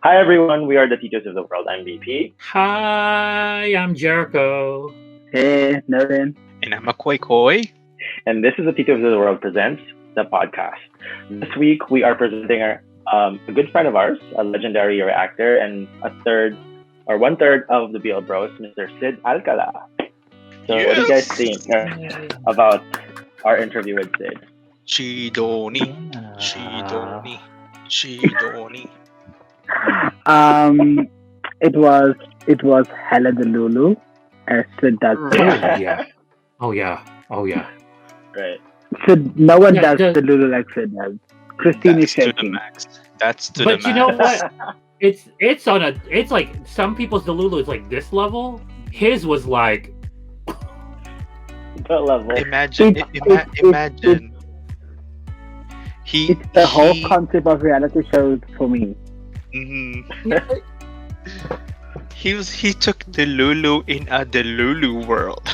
Hi everyone, we are the Titos of the World. I'm BP. Hi, I'm Jericho. Hey, Nolan. And I'm Macoycoy. And this is the Titos of the World presents the podcast. This week we are presenting a good friend of ours, a legendary actor, and one third of the BL Bros, Mr. Sid Alcala. So what do you guys think about our interview with Sid? Chidoni. It was hella the Lulu, as Sid does. Oh yeah. Right. Sid, no one does the Lulu like Sid does. Christine is shaking. That's to the max. But you know what? It's like some people's Delulu is like this level. His was like that level. Imagine. It's the whole concept of reality shows for me. Mm-hmm. He took the Lulu in a Delulu world.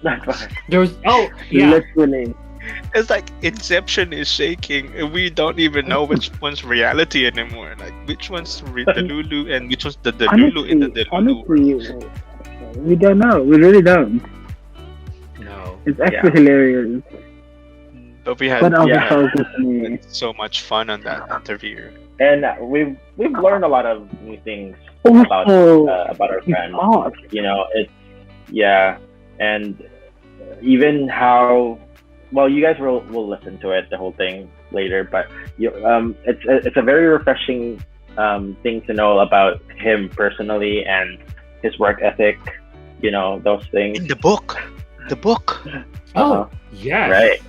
That's right. Literally. It's like Inception is shaking, and we don't even know which one's reality anymore. Like which one's the Lulu and which one's the Lulu in the Delulu world. We don't know. We really don't. No. It's actually hilarious. But we had so much fun on that interview. And we've learned a lot of new things about our friend. You know, and even how you guys will listen to it, the whole thing later. But it's a very refreshing thing to know about him personally and his work ethic. You know, those things. In the book. Oh, yes. Right.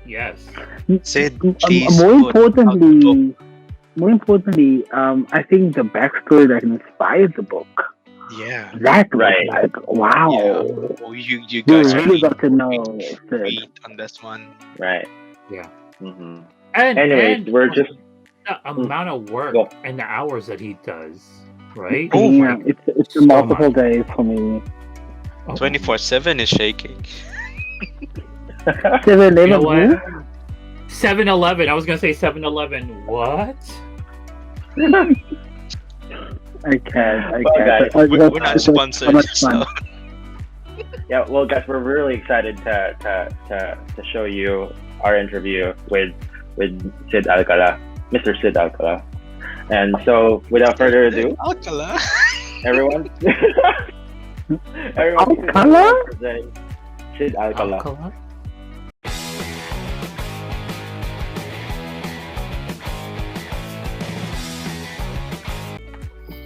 Yes. Sid, more importantly, I think the backstory that inspired the book. Yeah. That was like, wow. Yeah. Oh, you guys really got to know Sid on this one. Right. Yeah. Mm-hmm. And we're just the amount of work and the hours that he does, right? Oh yeah, it's multiple days for me. 24/7 is shaking. 7-Eleven. 7-Eleven. I was gonna say 7-Eleven. What? I can't. Guys, we're not sponsored. So. Yeah, well, guys, we're really excited to show you our interview with Sid Alcala, Mr. Sid Alcala. And so, without further ado, Alcala, everyone, Alcala? presenting Sid Alcala.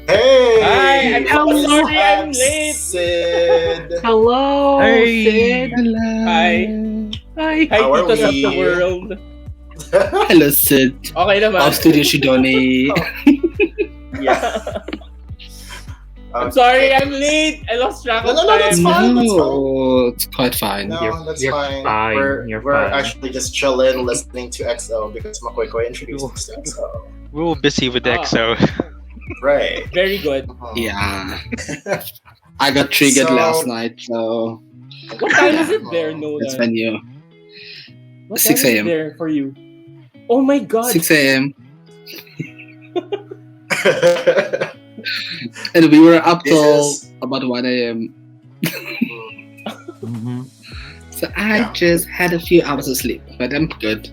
Hey! Hi! I'm sorry I'm late! Sid! Hello, hey. Sid. Hello. Hi. How are Titos of we? the world. Hello, Sid. Okay naman. Off Studio Shidoni. Yeah. I'm sorry, I'm late. I lost track of No, time. that's fine. That's fine. No, it's quite fine. No, that's You're fine. fine. We're fine. actually just chilling, listening to XO because Macoycoy introduced us to XO. we're all busy with EXO. Right. Very good. Yeah. I got triggered last night, so What time is it there, that's Nolan? when you. What 6 time is it a.m. there for you? Oh my god. 6 a.m. And we were up till about 1 a.m. Mm-hmm. So I just had a few hours of sleep, but I'm good.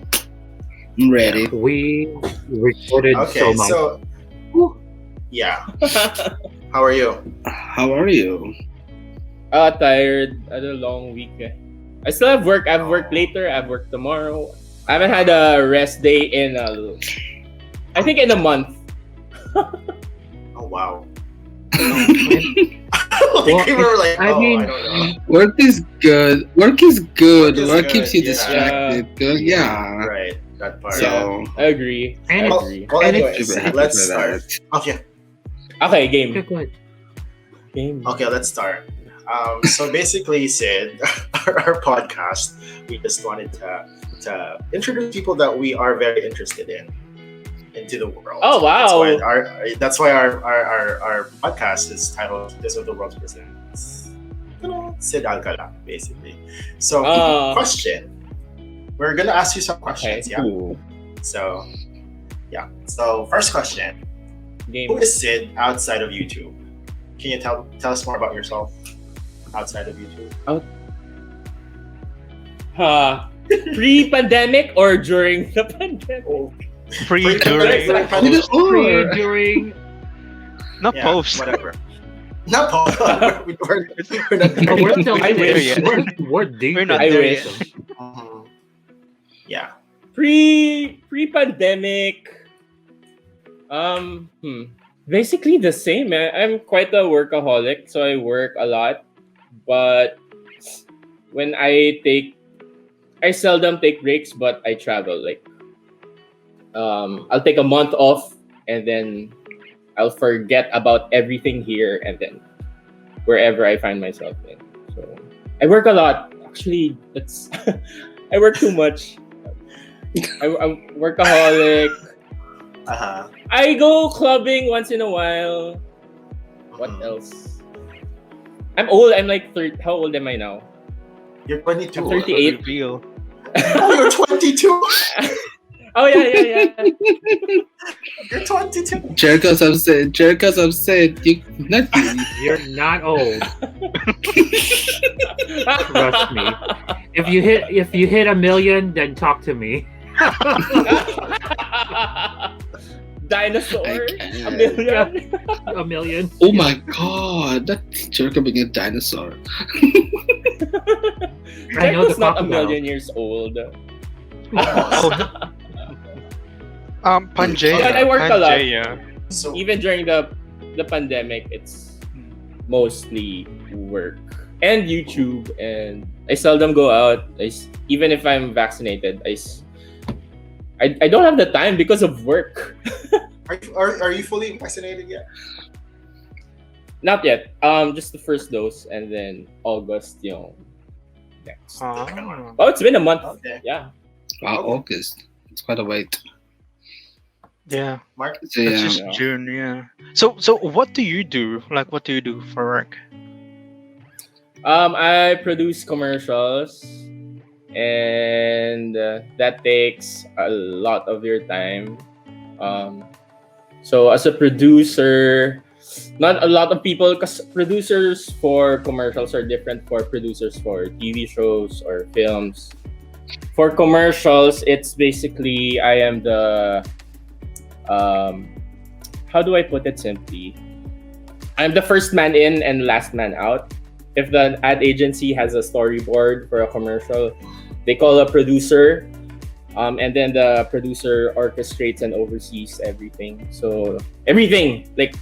I'm ready. We recorded Okay, so much. so yeah. How are you? How are you? Tired. I had a long week. I still have work. I have work later. I have work tomorrow. I haven't had a rest day in I think in a month. Oh wow. Well, We were like, I mean, I don't know. Work is good. Work is good. Work is Work keeps you good, distracted. Yeah. Right, that part. So I agree. And I Well, agree. well And anyways, super happy let's for start. that. Okay, Okay, game. go ahead. Game. okay, let's start. So basically, Sid, our podcast, we just wanted to introduce people that we are very interested into the world. Oh, wow. That's why our podcast is titled "This of the World Presents." Sid Alcala, basically. So, question: we're gonna ask you some questions. Okay. Yeah. Ooh. So, Yeah. So first question: Game. who is Sid outside of YouTube? Can you tell us more about yourself outside of YouTube? Pre-pandemic or during the pandemic? Pre, Pre-pandemic, during, pre-pandemic. post. During. Not Yeah, post. whatever. Not post. we're not Oh, we're still I in it. wish. We're deep. We're not in there it. yet. Mhm. Yeah. Pre-pandemic. Basically the same. I'm quite a workaholic, so I work a lot. But when I seldom take breaks, but I travel. Like, I'll take a month off, and then I'll forget about everything here, and then wherever I find myself in. So I work a lot. Actually, that's I work too much. I'm workaholic. Uh-huh. I go clubbing once in a while. What Mhm. else? I'm old. I'm like 30. How old am I now? You're 22. I'm 38. Reveal. Oh, you're 22. Oh yeah. You're 22. Jericho's upset. Jericho's upset. You not you. You're not old. Trust me. If you hit 1 million, then talk to me. Dinosaur. I A can't. million. 1 million. Oh my god, that's Jericho being a dinosaur. I know the Jericho's not a crocodile. million years old. Pangaea. But I work a lot. Pangaea. So Even during the pandemic, it's mostly work and YouTube, and I seldom go out. Even if I'm vaccinated, I don't have the time because of work. are you fully vaccinated yet? Not yet. Just the first dose, and then August, next. Ah. Oh, it's been a month. Okay. Yeah. Wow, August. It's quite a wait. Yeah. Mark? So, It's yeah. just June, yeah. So what do you do? Like, what do you do for work? I produce commercials, and that takes a lot of your time. So as a producer, not a lot of people, because producers for commercials are different for producers for TV shows or films. For commercials, it's basically I am the how do I put it simply? I'm the first man in and last man out. If the ad agency has a storyboard for a commercial, they call a producer, and then the producer orchestrates and oversees everything. So everything, like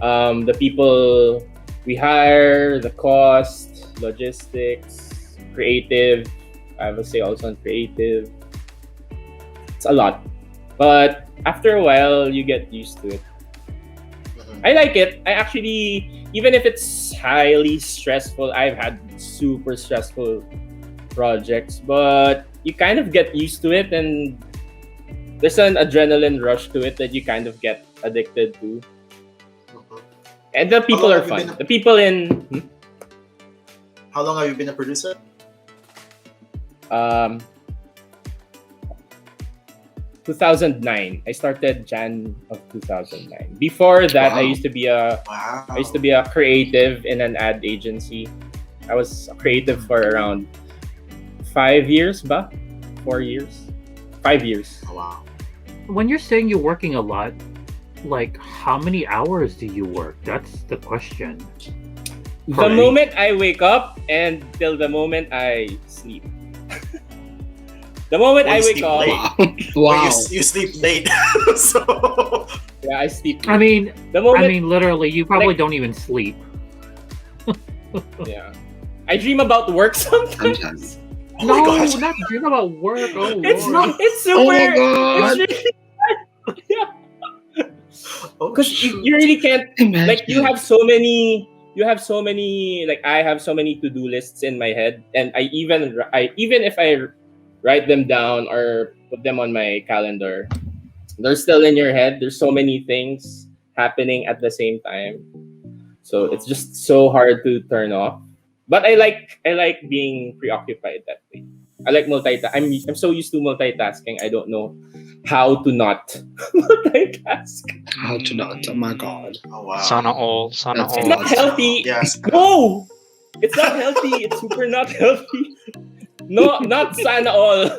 the people we hire, the cost, logistics, creative. I would say also on creative. It's a lot, but after a while, you get used to it. I like it. I actually, even if it's highly stressful, I've had super stressful projects, but you kind of get used to it, and there's an adrenaline rush to it that you kind of get addicted to. And the people long are have you fun. been The people in How long have you been a producer? 2009. I started Jan of 2009. Before that, I Wow. used to be a Wow. I used to be a creative in an ad agency. I was a creative for around 5 years, 4 years, 5 years. Oh, wow. When you're saying you're working a lot, like how many hours do you work? That's the question. The Correct. moment I wake up and till the moment I sleep. The moment Oh, I you wake sleep up, late. Wow. You sleep late. So yeah, I sleep. I mean, The moment, literally, you probably Like- don't even sleep. yeah, I dream about work sometimes. Sometimes. oh my gosh. not dream about work. Oh, It's Lord. it's Oh my super. god. It's really, yeah, Oh, because shoot. you really can't. Imagine. Like you have so many. Like I have so many to-do lists in my head, and even if I write them down or put them on my calendar, they're still in your head. There's so many things happening at the same time, so it's just so hard to turn off. But I like being preoccupied that way. I like I'm so used to multitasking. I don't know how to not multitask. How to not? Oh my god. Oh wow. Sana all. That's It's all. not healthy. Yes. No, it's not healthy. It's super not healthy. No, not sana all.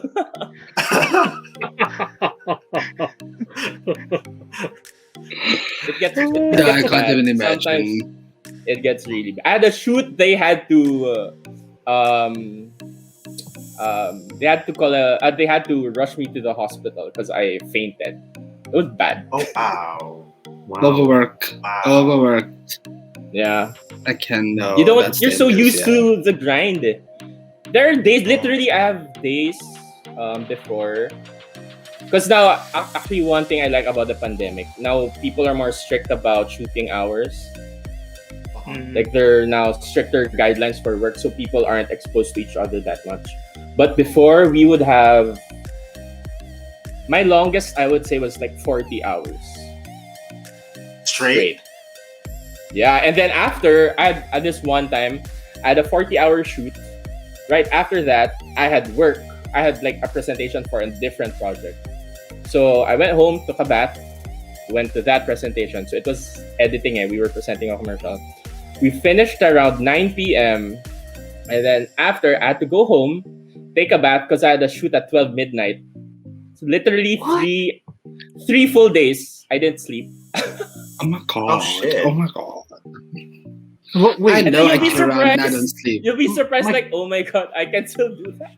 It gets I can't bad. even Sometimes imagine. it gets really bad. At a shoot, they had to they had to rush me to the hospital because I fainted. It was bad. Oh wow. Overworked. Yeah. I can know. You don't. That's You're so dangerous, used to the grind. There are days. Literally, I have days before. Because now, actually, one thing I like about the pandemic, now people are more strict about shooting hours. Like there are now stricter guidelines for work, so people aren't exposed to each other that much. But before, we would have my longest, I would say, was like 40 hours Straight. Yeah, and then after, at this one time, I had a 40-hour shoot. Right after that, I had work. I had like a presentation for a different project. So I went home, took a bath, went to that presentation. So it was editing and we were presenting a commercial. We finished around 9 p.m. And then after, I had to go home, take a bath because I had a shoot at 12 midnight. So literally three full days. I didn't sleep. Oh my god. Oh, shit. Oh my god. Wait, I And know then I you'll be can run. I don't surprised. sleep. You'll be surprised, My- like, oh my god, I can still do that.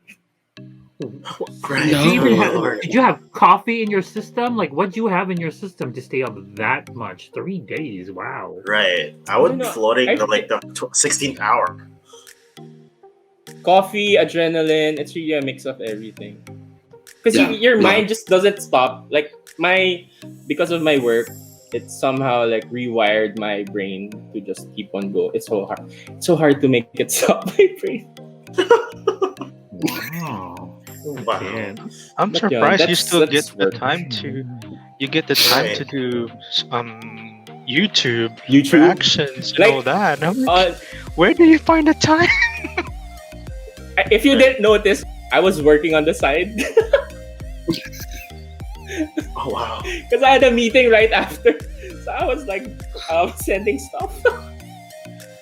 Right. No. did you, Lord. did you have coffee in your system? Like, what do you have in your system to stay up that much? 3 days. Wow. Right. I would be No, floating I- to like the 16th hour. Coffee, adrenaline, it's really a mix of everything. Because Yeah, your yeah. mind just doesn't stop. Like because of my work, it somehow like rewired my brain to just keep on go. It's so hard. It's so hard to make it stop my brain. Wow. Wow. Yeah. I'm But, yeah, surprised you that's- still get that's the work. time to. You get the time Right. to do YouTube YouTube. reactions and Like, all that. I'm like, Uh, where do you find the time? if you didn't notice, I was working on the side Oh wow. because I had a meeting right after. So I was like sending stuff.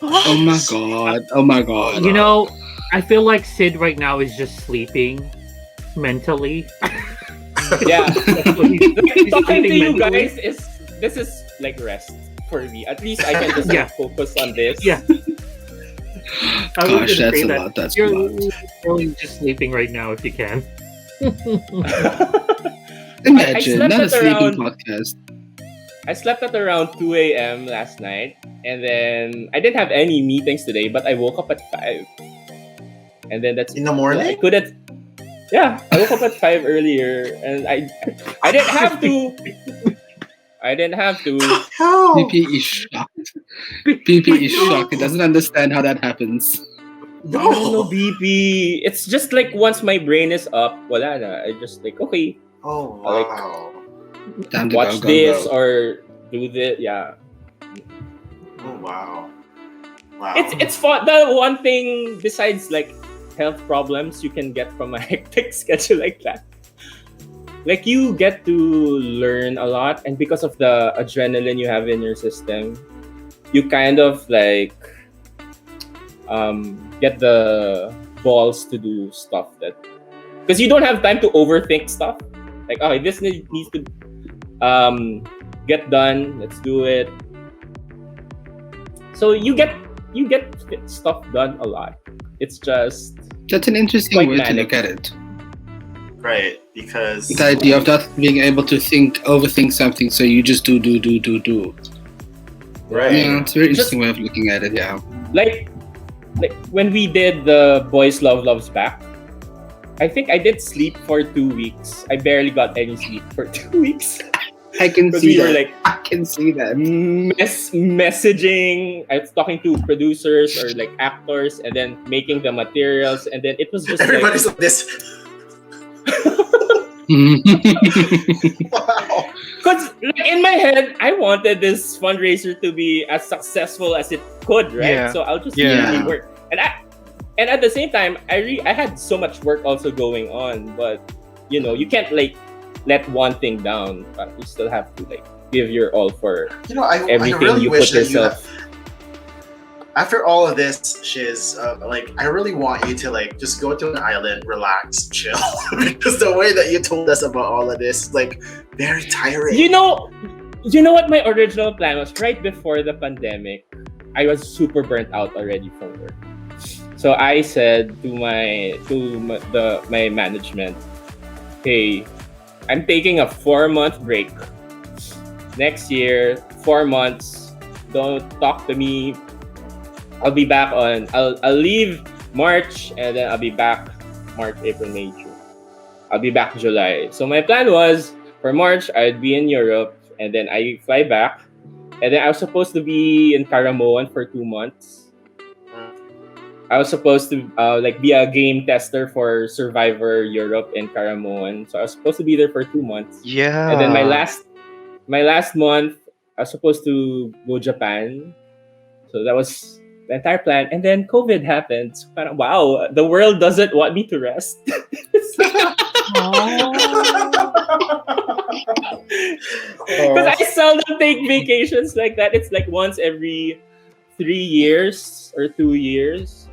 Oh my god. Oh my god. You know, I feel like Sid right now is just sleeping mentally. Yeah. He's Talking to sleeping you mentally. guys is like rest for me. At least I can just Yeah. focus on this. Yeah. I was Gosh, gonna that's say a that. lot. That's a You're lot. really just sleeping right now if you can. Imagine, slept not a at sleeping around- podcast. I slept at around 2 a.m. last night, and then I didn't have any meetings today, but I woke up at 5. And then that's In the I morning? couldn't. Yeah, I woke up at 5 earlier, and I didn't have to. I didn't have to. How? PP is shocked. PP is shocked. He doesn't understand how that happens. No BP. It's just like once my brain is up, wala na. I just like, okay, Oh Like- wow. Time to watch go, this go. or do this. Yeah. Oh wow. Wow. It's fun. The one thing besides like health problems you can get from a hectic schedule like that. Like you get to learn a lot, and because of the adrenaline you have in your system, you kind of like get the balls to do stuff that because you don't have time to overthink stuff. Like, oh, this needs to get done. Let's do it. So you get stuff done a lot. It's just That's an interesting Quite way to manic. look at it. right because The idea of not being able to overthink something, so you just do. right. Yeah, it's a very Just- interesting way of looking at it. Yeah. like when we did the Boys Love Loves Back, I think I did sleep for 2 weeks. I barely got any sleep for 2 weeks I can because see we were that. like I can see that. messaging. I was talking to producers or like actors, and then making the materials, and then it was just Everybody's like like this. Wow. because like in my head, I wanted this fundraiser to be as successful as it could, right? Yeah. So I'll just Yeah. really work, and And at the same time, I had so much work also going on, but you know, you can't like let one thing down. But you still have to like give your all for everything I really you wish put that yourself. After all of this, Shiz, like I really want you to like just go to an island, relax, chill, because the way that you told us about all of this, like very tiring. You know what my original plan was right before the pandemic. I was super burnt out already from work. So I said to my management, "Hey, I'm taking a 4-month break. Next year, 4 months, don't talk to me. I'll be back I'll leave March and then I'll be back March, April, May, June. I'll be back July." So my plan was for March, I'd be in Europe and then I fly back. And then I was supposed to be in Caramoan for 2 months. I was supposed to like be a game tester for Survivor Europe in Caramoan. So I was supposed to be there for 2 months. Yeah. And then my last month, I was supposed to go Japan. So that was the entire plan. And then COVID happened. So parang, wow, the world doesn't want me to rest. Because I seldom take vacations like that. It's like once every 3 years or 2 years.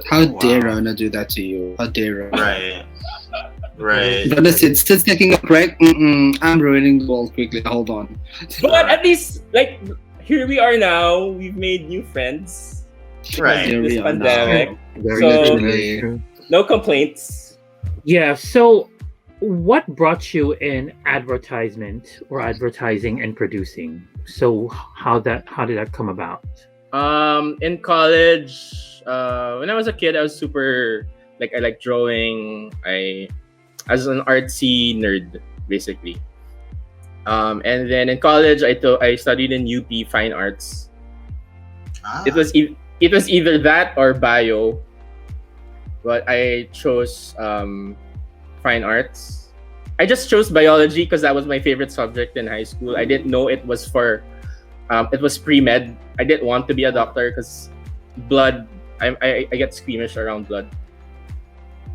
How dare Rona do that to you? How dare Rona? Right. Rona sits taking a break. I'm ruining the world quickly. Hold on. But at least, like, here we are now. We've made new friends. Right. Here This we are pandemic. now. So, Literally. no complaints. Yeah. So, what brought you in advertisement or advertising and producing? So, how did that come about? In college, when I was a kid, I was super I like drawing. I was an artsy nerd basically. And then in college, I studied in UP Fine Arts. It was either that or bio, but I chose Fine Arts. I just chose biology because that was my favorite subject in high school. I didn't know it was for it was pre-med. I didn't want to be a doctor because blood. I get squeamish around blood.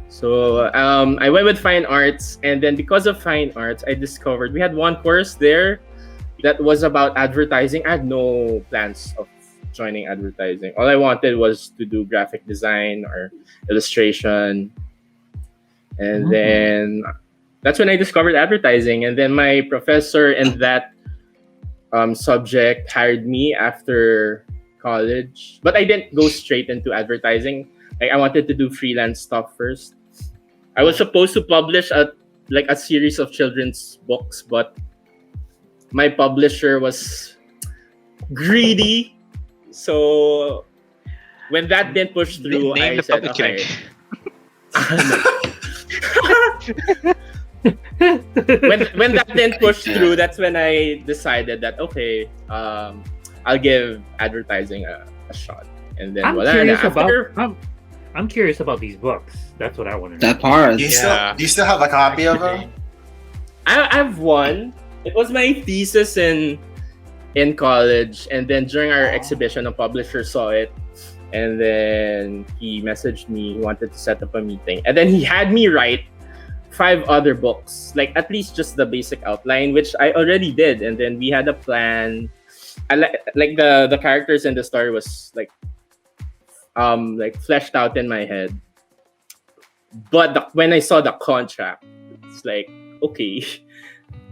So I went with Fine Arts, and then because of Fine Arts, I discovered we had one course there that was about advertising. I had no plans of joining advertising. All I wanted was to do graphic design or illustration, and then that's when I discovered advertising. And then my professor in that subject hired me after college, but I didn't go straight into advertising. Like, I wanted to do freelance stuff first. I was supposed to publish a series of children's books, but my publisher was greedy. So when that didn't push through, I said, okay. when that didn't push through, that's when I decided that okay, I'll give advertising a shot. And then I'm curious about these books. That's what I want to know. That part. Do you still have a copy of them? I have one. It was my thesis in college, and then during our exhibition, a publisher saw it, and then he messaged me. He wanted to set up a meeting, and then he had me write 5 other books, like at least just the basic outline, which I already did, and then we had a plan. I like the characters in the story was like fleshed out in my head. But when I saw the contract, it's like, okay,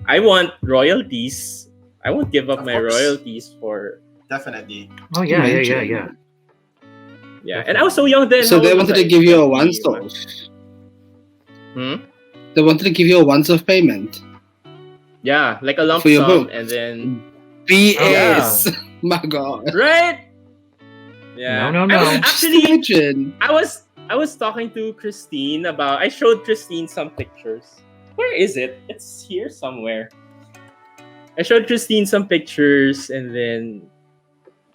I want royalties. I won't give up my royalties for... Definitely. Oh, yeah. Yeah, and I was so young then. So they wanted to give you a once-off. They wanted to give you a once-off payment. Yeah, like a lump for your sum, book. and then... BS! My God. Right? Yeah. No. I was talking to Christine about... I showed Christine some pictures. Where is it? It's here somewhere. I showed Christine some pictures, and then...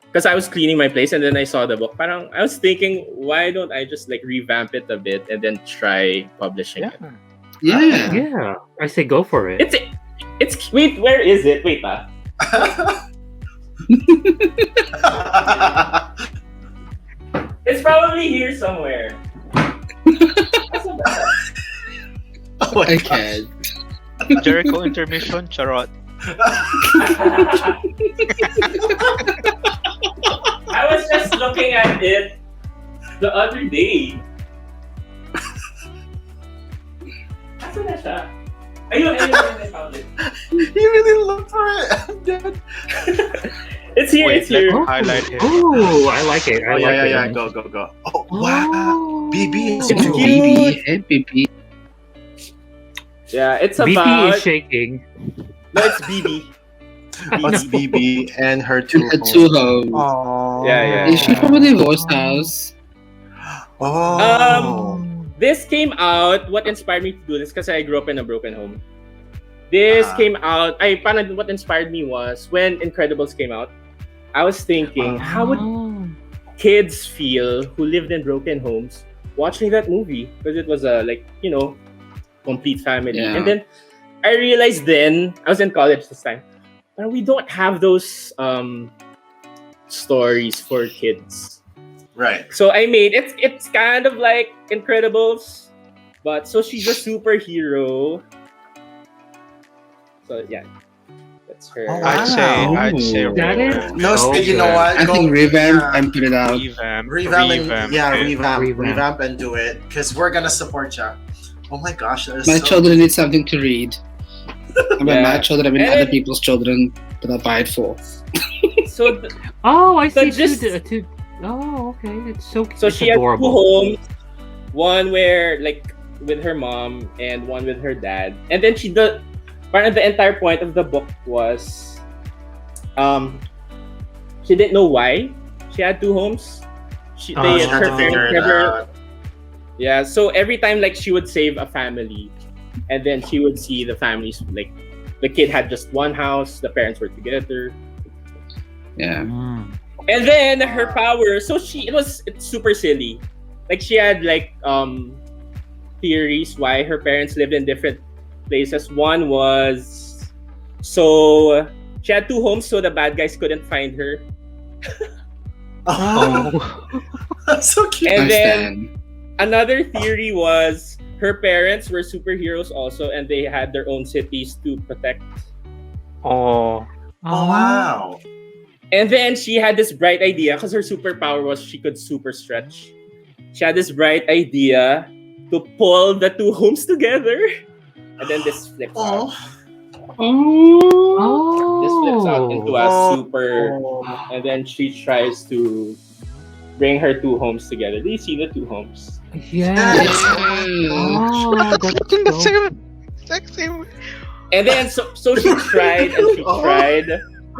Because I was cleaning my place, and then I saw the book. Parang, I was thinking, why don't I just revamp it a bit and then try publishing it? Yeah. I say go for it. It's wait, where is it? Wait, It's probably here somewhere. That's not bad. Oh my I gosh. can't. Jericho intermission, charot. I was just looking at it the other day. Asan na siya? Ayun, I found it. You really look for it. I'm dead. It's here, Wait, it's here. let me highlight here. Oh, I like it. I Oh like yeah, it. Go. Oh wow. BB is It's cute. BB and BB. Yeah, it's BP about... is shaking. No, it's BB. What's BB and her two Had two homes. Oh. Yeah. Is she from a divorced house? Oh. This came out, what inspired me to do this, because I grew up in a broken home. This came out, what inspired me was when Incredibles came out, I was thinking, how would kids feel who lived in broken homes watching that movie? Because it was a, complete family. Yeah. And then I realized then, I was in college this time, but we don't have those stories for kids. Right. So I made it's kind of like Incredibles, but so she's a superhero. So yeah, that's her. Oh, wow. I'd say That is No, so you know good. what? I think revamp yeah. and put it out. Revamp and do it because we're gonna support you. Oh my gosh, that is My so children need something to read. Yeah. My children, I mean And other then- people's children that I buy it for. So Oh, I So see. just- Oh, okay. It's so cute. so It's she has two adorable. homes, one where with her mom and one with her dad, and then part of the entire point of the book was, she didn't know why she had two homes. she had to figure it out. Yeah, so every time she would save a family, and then she would see the families the kid had just one house, the parents were together, Yeah. Mm. and then her power. So it's super silly. She had theories why her parents lived in different places. One was so she had two homes, so the bad guys couldn't find her, Oh, that's so cute. and I then. stand. Another theory was her parents were superheroes also, and they had their own cities to protect. Oh, Oh wow. And then she had this bright idea because her superpower was she could super stretch. She had this bright idea to pull the two homes together, and then this flips out. Oh. This flips out into a Oh. super, and then she tries to bring her two homes together. Do you see the two homes? Yes. Oh, that's in the so... exact same. And then so she tried and she tried,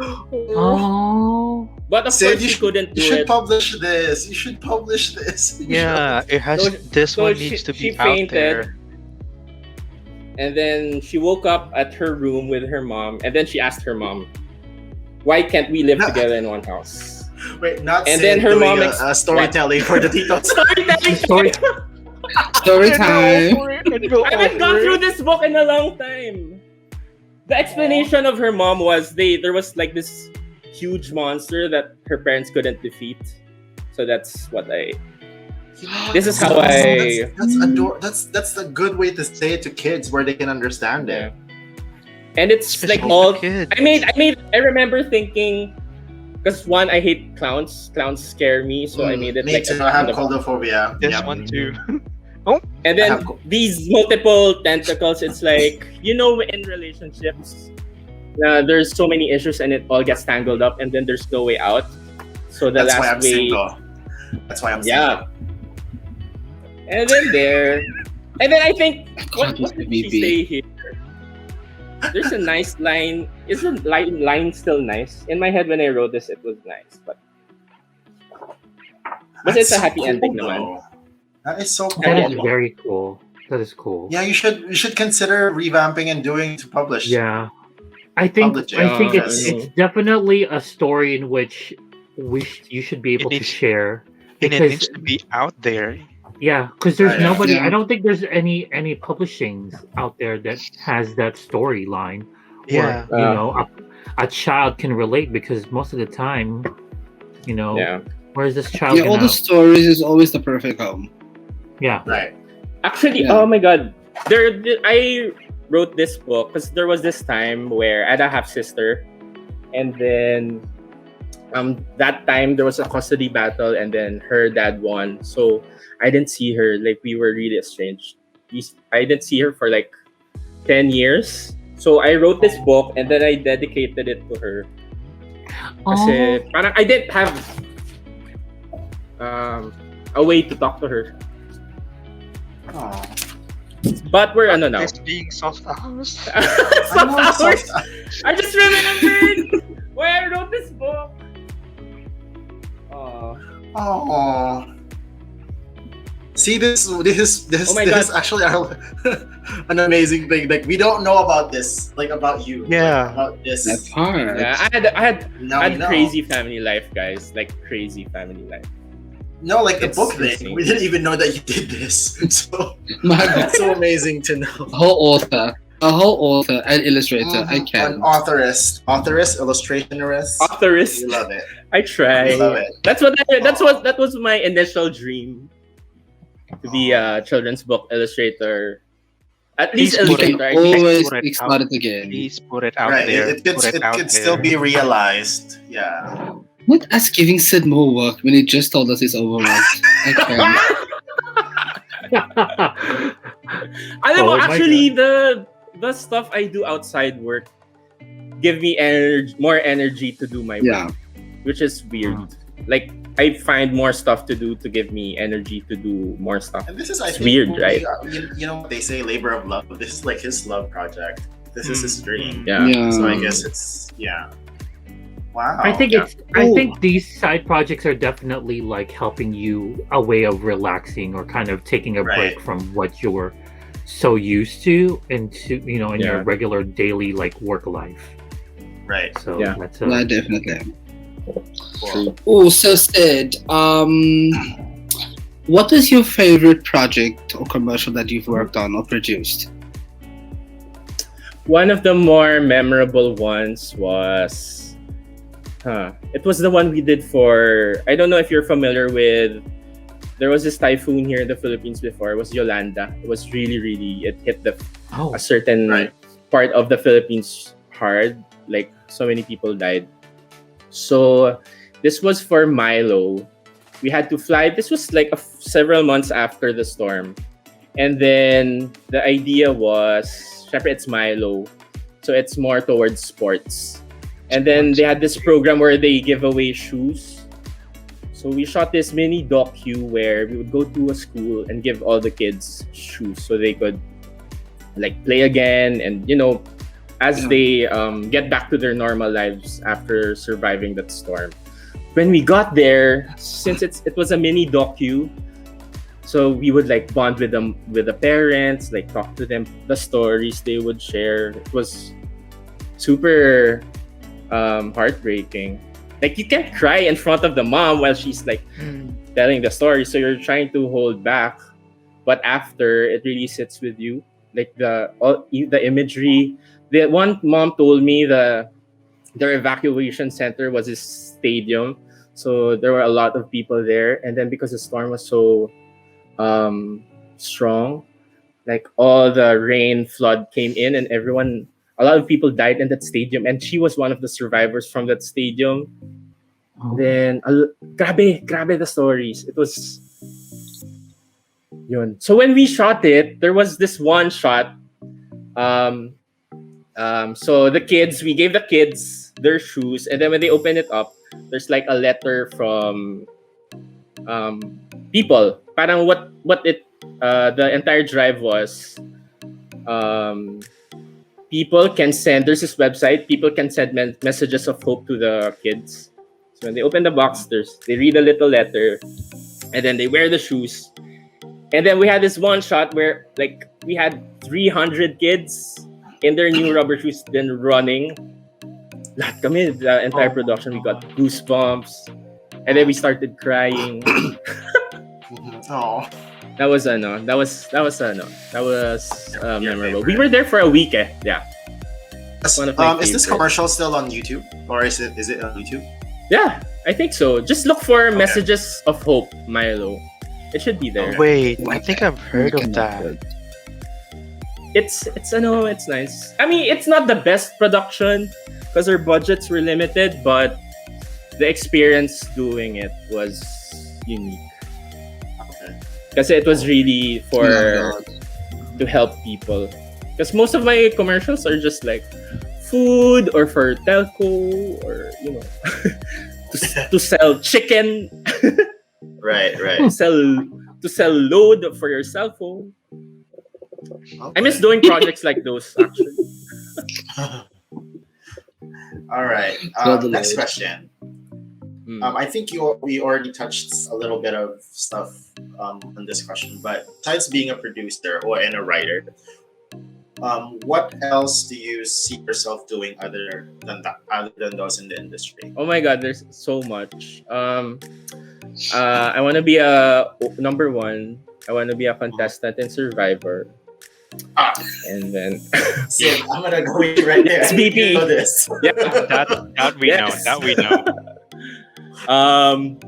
Oh. but of Sid, course she couldn't You do should it. publish this. You should publish this. Yeah, it has. So- This so one she- needs to she be out fainted. there. And then she woke up at her room with her mom, and then she asked her mom, "Why can't we live No. together in one house?" Wait, not And Sid then her doing mom a storytelling for the Titos. Storytelling. Story- Story time. I haven't gone through this book in a long time. The explanation of her mom was there was this huge monster that her parents couldn't defeat. So that's what I. This is how I. That's a good way to say it to kids where they can understand it. And it's Especially all. for kids. I remember thinking, because one, I hate clowns. Clowns scare me, so I made it Me too. I have coulrophobia. This Yep. one too. And then these multiple tentacles, it's in relationships, there's so many issues and it all gets tangled up, and then there's no way out. So the That's why I'm last way, single. That's why I'm yeah. single. And then I think God, what did BB. she say here? There's a nice line. Isn't line still nice? In my head when I wrote this, it was nice, but it's a That's happy so ending, cool, naman. though. That is so cool. That is very cool. That is cool. Yeah, you should consider revamping and doing to publish. Yeah. I think Publishing. it's definitely a story in which you should be able to needs- share. And it Because needs to be out there. yeah, because there's Yeah. nobody. Yeah. I don't think there's any publishings out there that has that storyline. Yeah. Where, a child can relate, because most of the time, Yeah. Where's this child Yeah, all gonna? the stories is always the perfect home. Yeah. Right. Actually, Yeah. oh my god, I wrote this book because there was this time where I had a half sister, and then that time there was a custody battle, and then her dad won, so I didn't see her. Like we were really estranged. I didn't see her for like 10 years. So I wrote this book and then I dedicated it to her. Kasi parang I didn't have a way to talk to her. Aw. But we're ano now. This being soft hours. Soft hours. I just remembered why I wrote this book. Oh. See, this Oh my this God. is actually an amazing thing. Like we don't know about this, like about you. Yeah. Like, about this. That's hard. Yeah, I had Now we know. crazy family life, guys. Like crazy family life. No, like the It's book thing. listening. We didn't even know that you did this. So My God. it's so amazing to know. A whole author and illustrator. I An can. authoress, illustrationist. Authorist. You love it. I try. I love it. That was my initial dream, to be a children's book illustrator. At least Please put it- illustrator. I You think. can always put it kickstart out. it again. Please put it out Right. there. It could Put it out still there. be realized. Yeah. Not us giving Sid more work when he just told us he's overworked. I can. Alam mo, Oh my actually, the stuff I do outside work give me more energy to do my work, Yeah. which is weird. Like I find more stuff to do to give me energy to do more stuff. And this is, I It's think, weird, right? You know what they say, labor of love. This is like his love project. This is his dream. Yeah. Yeah. So I guess it's Wow. I think yeah. I think these side projects are definitely like helping you a way of relaxing or kind of taking a break Right. from what you're so used to into in Yeah. your regular daily like work life. Right. So Yeah. that's Yeah, definitely. Cool. Oh, so Sid, what is your favorite project or commercial that you've worked on or produced? One of the more memorable ones was it was the one we did for, I don't know if you're familiar with, there was this typhoon here in the Philippines before. It was Yolanda. It was really, it hit Oh, a certain Right. part of the Philippines hard. Like so many people died. So this was for Milo. We had to fly. This was like several months after the storm. And then the idea was, syempre it's Milo. So it's more towards sports. And then they had this program where they give away shoes. So we shot this mini docu where we would go to a school and give all the kids shoes so they could like play again, and as they get back to their normal lives after surviving that storm. When we got there, since it was a mini docu, so we would like bond with them, with the parents, like talk to them, the stories they would share. It was super heartbreaking. Like you can't cry in front of the mom while she's like telling the story, so you're trying to hold back, but after it really sits with you. Like the imagery. The one mom told me their evacuation center was a stadium, so there were a lot of people there. And then because the storm was so strong, like all the rain flood came in, and a lot of people died in that stadium, and she was one of the survivors from that stadium. oh. Then grabe the stories. It was yun. So when we shot it, there was this one shot. So we gave the kids their shoes, and then when they open it up, there's like a letter from people. Parang what it the entire drive was. People can send. There's this website. People can send messages of hope to the kids. So when they open the box, they read a little letter, and then they wear the shoes. And then we had this one shot where like we had 300 kids in their new rubber shoes, then running. Lahat kami, the entire production, we got goosebumps, and then we started crying. Oh. That was memorable. We were there for a week. One of my Is this favorite. commercial still on YouTube, or is it on YouTube? Yeah, I think so. Just look for messages of hope, Milo. It should be there. Wait, I think I've heard of that. It's nice. I mean, it's not the best production because our budgets were limited, but the experience doing it was unique. Because it was really to help people. Because most of my commercials are just like food or for telco or to sell chicken. Right. to sell load for your cell phone. Okay. I miss doing projects like those actually. All right. Next question. I think we already touched a little bit of stuff on this question, but besides being a producer and a writer, what else do you see yourself doing other than those in the industry? Oh my god, there's so much. I want to be number one. I want to be a contestant in Survivor. And then Sid, I'm gonna go with you right there. It's BP. You know this. Yeah, That we know. That we know.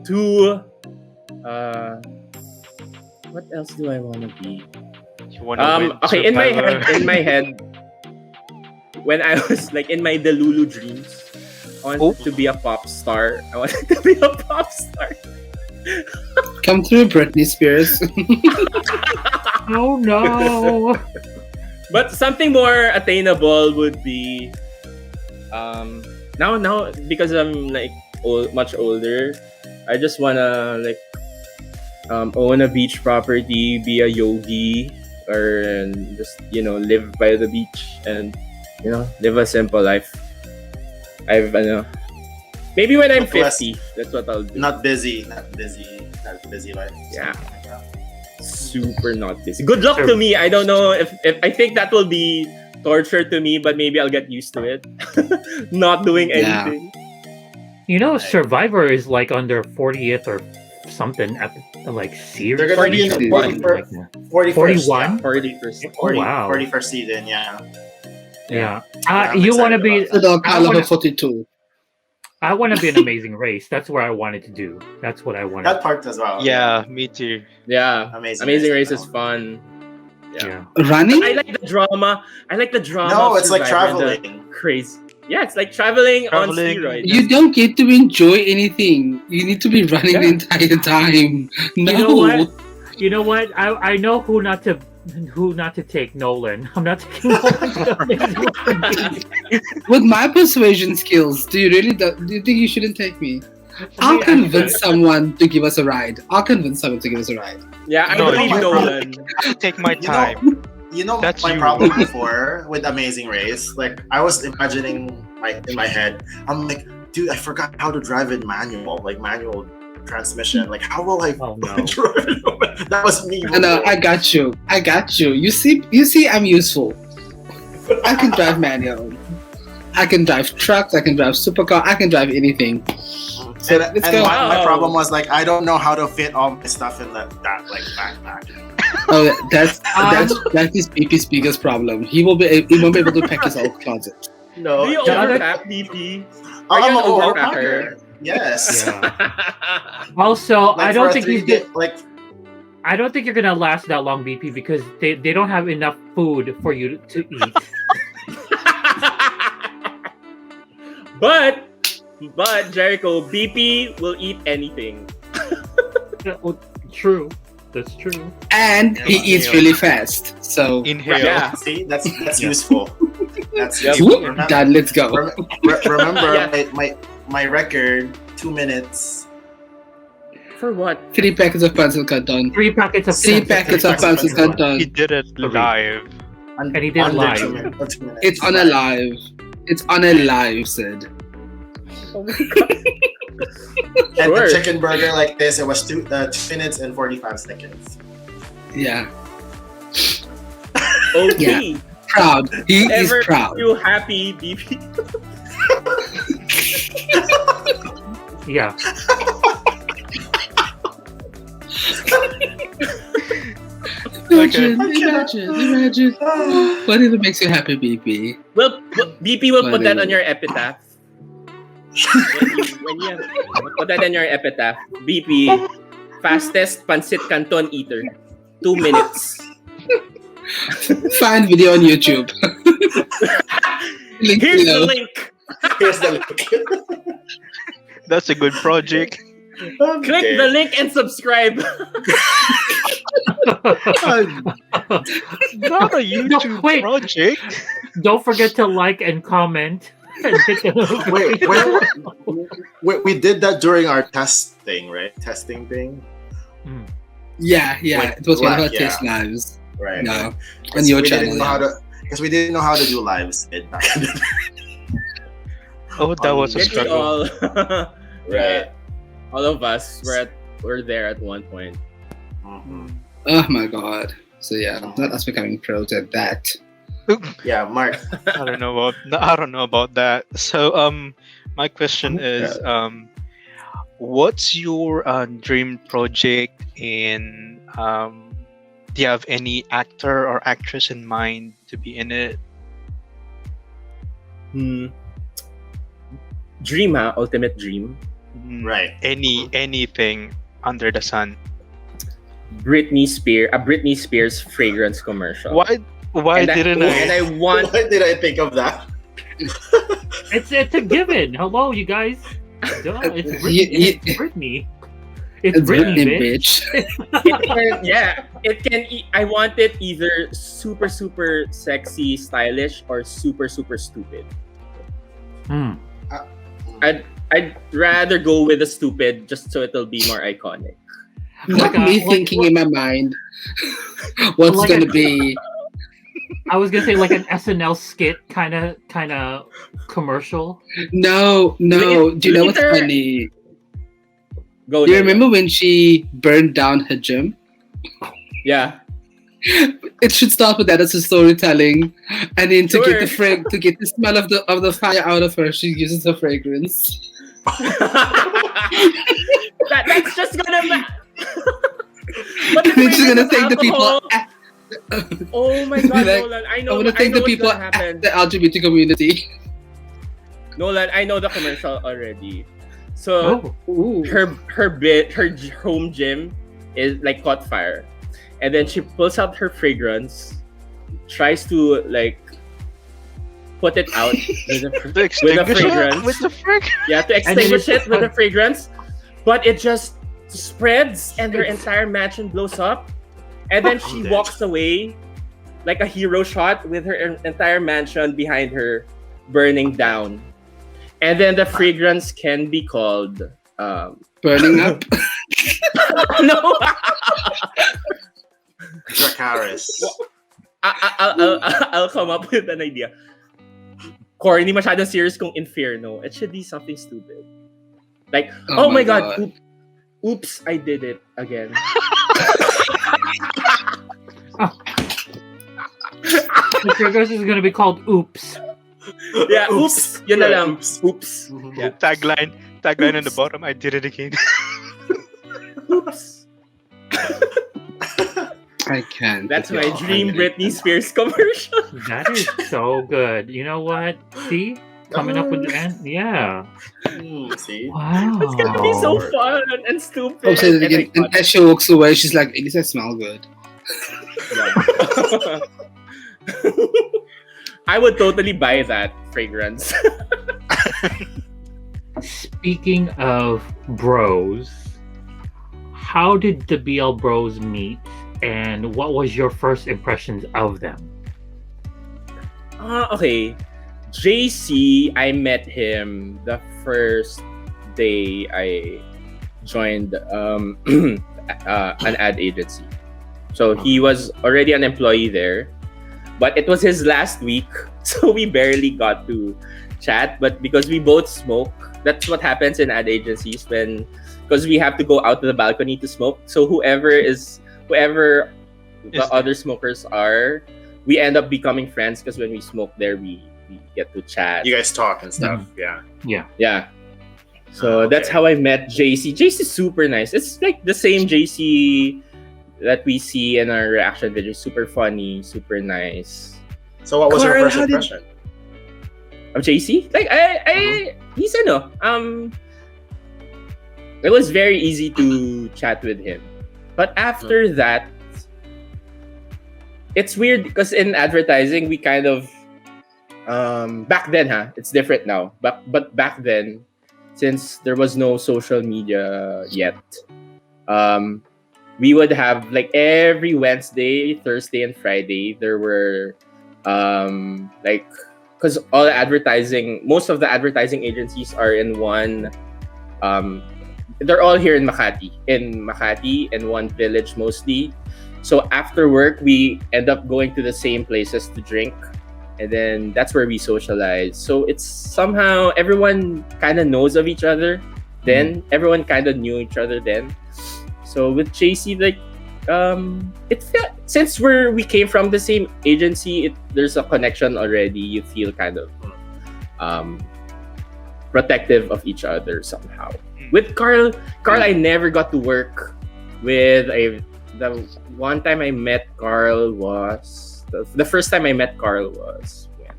Two. What else do I want to be? You want to win Okay, Survivor? in my head, when I was like in my Delulu dreams, I wanted to be a pop star. I wanted to be a pop star. Come through, Britney Spears. Oh no! But something more attainable would be now because I'm like much older, I just wanna like own a beach property, be a yogi, or just live by the beach and live a simple life. Maybe when I'm 50, that's what I'll do. Not busy life. Yeah. Super not busy. Good luck to me. I don't know if I think that will be torture to me, but maybe I'll get used to it. Not doing anything. Survivor is like on their 40th or something like series. They're gonna be in the 41st. 41st. Oh wow. 41st season, yeah. You want to be The Alcala 42. I want to be an Amazing Race. That's where I wanted to do. That's what I wanted. That part as well. Yeah, me too. Yeah. Amazing Race is fun. Yeah. Running? I like the drama. No, it's like traveling. Crazy. Yeah, it's like traveling on steroids. You don't get to enjoy anything. You need to be running the entire time. No. You know what? I know who not to take Nolan. I'm not taking Nolan. With my persuasion skills, do you think you shouldn't take me? I'll convince someone to give us a ride. Yeah, I believe Nolan. Take my time. That's my problem before with Amazing Race. Like I was imagining in my head, I'm like, dude, I forgot how to drive in manual transmission. Like, how will I drive it? That was me. No, I got you. You see, I'm useful. I can drive manual. I can drive trucks. I can drive supercar. I can drive anything. So let's go. My problem was like, I don't know how to fit all my stuff in that backpack. Oh, that is BP's biggest problem. He won't be able to pack his own closet. No, do you overpack, BP? I'm an overpacker. Yes. Yeah. Also, I don't think I don't think you're gonna last that long, BP, because they don't have enough food for you to eat. But Jericho, BP will eat anything. True. That's true. And he eats really fast. So inhale. Yeah. See, that's useful. That's useful. Dad, let's go. Remember my record, 2 minutes. For what? 3 packets of pencil cut done. 3 packets of 3 packets of pencil cut done. He did it live. And he did live. 2 minutes. It's on a live. It's on a live, Sid. Oh my god. And the chicken burger like this, it was 2 minutes and 45 seconds. Yeah. Okay. Yeah. Proud. He is proud. You happy, BP? Yeah. Imagine. What if it makes you happy, BP? Well, BP will put that on your epitaph. when you put that in your epitaph, BP, fastest pancit canton eater, 2 minutes. Find video on YouTube. Link Here's below. the link. Here's the link. That's a good project. Click the link and subscribe. Not a YouTube wait. project. Don't forget to like and comment. And hit the Wait, we did that during our test thing, right? Testing thing. Yeah. Wait, It was one of our yeah. test lives. Right. No, on your channel. Because we didn't know how to do lives back in the Oh, that was a Did we struggle. all? Right. All of us were there at one point. Mhm. Oh my god. So yeah, not us becoming pros at that. Yeah, Mark. I don't know about that. So my question is what's your dream project, and do you have any actor or actress in mind to be in it? Dream, ultimate dream. Right. Anything under the sun. A Britney Spears fragrance commercial. Why And didn't And I? I want. Why did I think of that? It's a given. Hello, you guys. Duh, it's Ye- Britney. It's It's Britney, Britney, bitch. bitch. It can. I want it either super sexy, stylish, or super stupid. Hmm. I'd rather go with the stupid just so it'll be more iconic. Not me thinking in my mind what's Like gonna a- be. I was gonna say like an SNL skit kind of commercial. No. Do you know what's Later. funny? Go. Do you Nolan. remember when she burned down her gym? Yeah. It should start with that as a storytelling, and then to get Sure. the to get the smell of the fire out of her, she uses the fragrance. That's just gonna. But And then she's gonna thank the alcohol- people. Oh my god, Like, Nolan! I I know. want to thank the what's people gonna at happen. the LGBT community. Nolan, I know the commercial already. So Oh, Ooh. her home gym is like caught fire, and then she pulls out her fragrance, tries to like put it out with a, To extinguish it fragrance. with the frig. yeah, to And then extinguish it's- it with a fragrance, but it just spreads and her entire mansion blows up, and then she Dead. walks away like a hero shot with her entire mansion behind her burning down. And then the fragrance can be called Burning up. no. Dracarys. I'll come up with an idea. Corny masyadong serious kung Inferno. It should be something stupid. Like, oh, my god. Oops, I did it again. the fragrance is gonna be called Oops. Yeah, oops. Yun na lang. Oops. Oops. Yeah. Tagline on the bottom. I did it again. Oops. I can't. That's with my y'all. dream Britney Spears commercial. That is so good. You know what? See, coming up with the end. Yeah. See? Wow. It's gonna be so fun and stupid. I'll say it again. And iconic. as she walks away, she's like, "At least I smell good." I would totally buy that fragrance. Speaking of bros, how did the BL Bros meet, and what was your first impressions of them? Okay. JC, I met him the first day I joined an ad agency. So he was already an employee there, but it was his last week, so we barely got to chat. But because we both smoke, that's what happens in ad agencies because we have to go out to the balcony to smoke. So whoever the other smokers are, we end up becoming friends because when we smoke there, we get to chat. You guys talk and stuff. Yeah. Yeah. So that's how I met JC. JC's super nice. It's like the same JC that we see in our reaction videos. Super funny, super nice. So what was your Carl, first how did- impression? Of JC? Like he's a it was very easy to chat with him. But after that, it's weird because in advertising we kind of back then, it's different now. But back then, since there was no social media yet, we would have like every Wednesday, Thursday, and Friday. There were like, because most of the advertising agencies are in one. They're all here in Makati, in one village mostly. So after work, we end up going to the same places to drink, and then that's where we socialize. So it's somehow everyone kind of knows of each other. Then everyone kind of knew each other then. So with JC, like, it felt, since we came from the same agency, there's a connection already. You feel kind of protective of each other somehow. With Carl, I never got to work with the one time I met Carl was the first time I met Carl was when?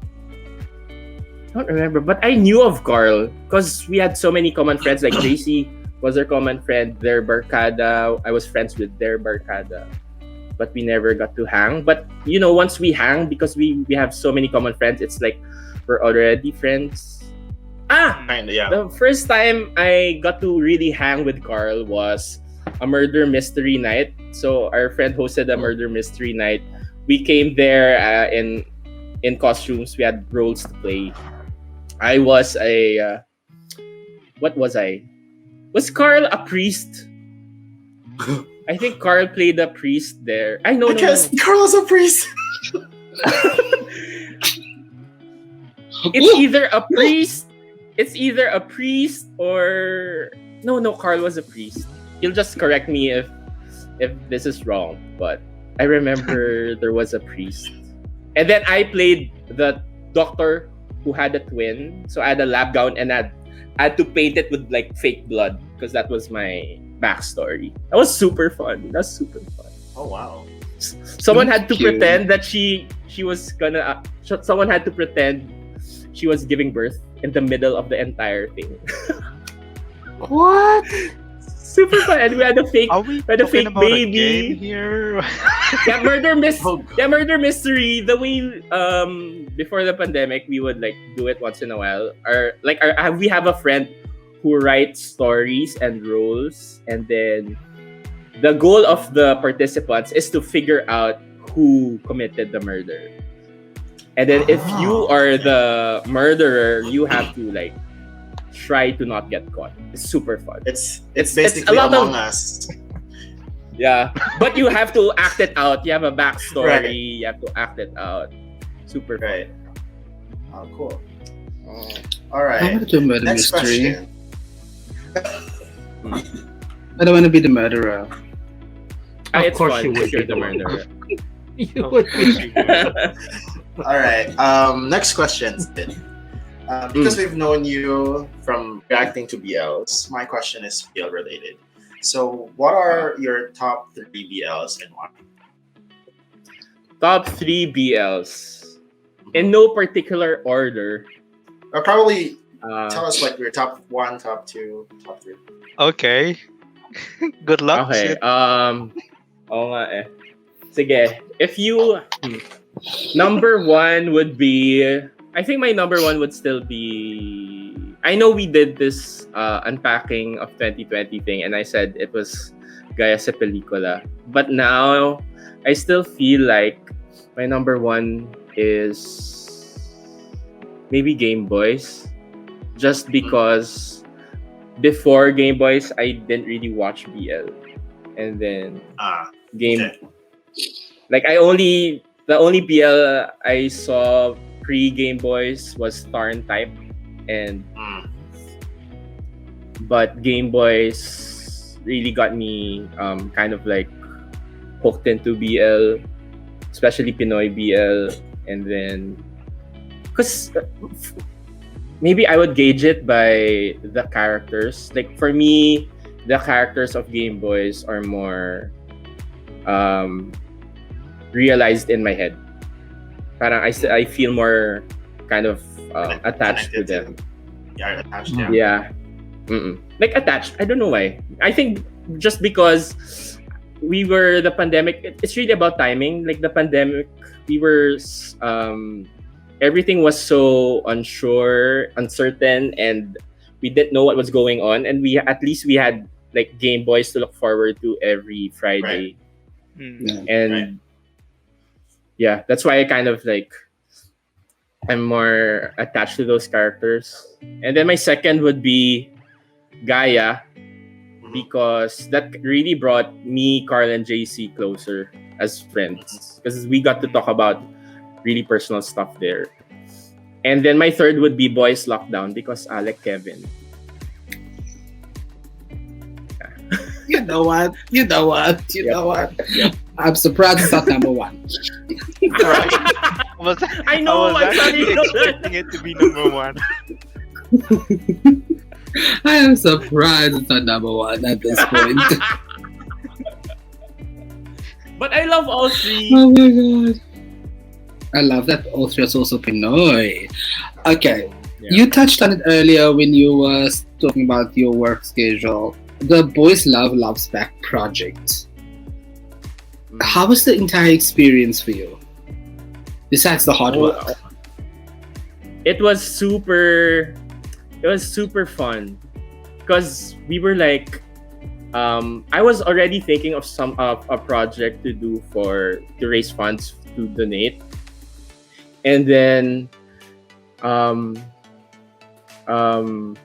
I don't remember, but I knew of Carl because we had so many common friends. Like JC was our common friend, their barkada. I was friends with their barkada, but we never got to hang. But once we hang, because we have so many common friends, it's like we're already friends. Kinda, yeah. The first time I got to really hang with Carl was a murder mystery night. So our friend hosted a murder mystery night. We came there in costumes. We had roles to play. I was what was I? Was Carl a priest? I think Carl played a priest there. I know. Because Carl is a priest. It's either a priest. It's either a priest or no. Carl was a priest. He'll just correct me if this is wrong. But I remember there was a priest, and then I played the doctor who had a twin. So I had a lab gown and I had to paint it with like fake blood because that was my backstory. That was super fun. Oh wow! Someone had to pretend that she was gonna. Someone had to pretend she was giving birth in the middle of the entire thing. What? Super fun. And we had a fake, Are we had a talking fake about a baby game here? Yeah, murder mystery. The way before the pandemic, we would like do it once in a while. We have a friend who writes stories and roles, and then the goal of the participants is to figure out who committed the murder. And then if you are the murderer, you have to like try to not get caught. It's super fun. It's basically Among Us. Yeah, but you have to act it out. You have a backstory. Right. You have to act it out. Super fun. Right. Oh, cool. All right. I want to do a murder Next mystery. question. I don't want to be the murderer. It's course fun you if would you're be the the murderer. You would All right. Next question. Because we've known you from reacting to BLs, my question is BL related. So, what are your top 3 BLs and why? Top 3 BLs. In no particular order. Or probably tell us like your top 1, top 2, top 3. Okay. Good luck. Okay. Sid. Oo nga eh. Sige. If you... number 1 would be... I think my number 1 would still be... I know we did this unpacking of 2020 thing and I said it was gaya sa pelikula. But now, I still feel like my number 1 is maybe Game Boys. Just because before Game Boys, I didn't really watch BL. And then like the only BL I saw pre-Game Boys was Star and Type, and but Game Boys really got me kind of like hooked into BL, especially Pinoy BL, and then because maybe I would gauge it by the characters. Like for me, the characters of Game Boys are more realized in my head. Parang I feel more kind of attached to them. Yeah, attached. Yeah. Yeah. Like attached. I don't know why. I think just because we were the pandemic. It's really about timing. Like the pandemic, we were everything was so unsure, uncertain, and we didn't know what was going on. And we at least we had like Game Boys to look forward to every Friday. And yeah, that's why I kind of like I'm more attached to those characters. And then my second would be Gaia, because that really brought me, Carl, and JC closer as friends, because we got to talk about really personal stuff there. And then my third would be Boys Lockdown, because Alec Kevin. You know what? I'm surprised it's not number one. I know. I was I'm sorry. actually expecting it to be number one. I am surprised it's not number one at this point. But I love all three. Oh my god. I love that all three are also Pinoy. Okay. Yeah. You touched on it earlier when you were talking about your work schedule. The Boys Loves Back project. How was the entire experience for you? Besides the hard work. It was super fun, because we were like I was already thinking of a project to do to raise funds to donate. And then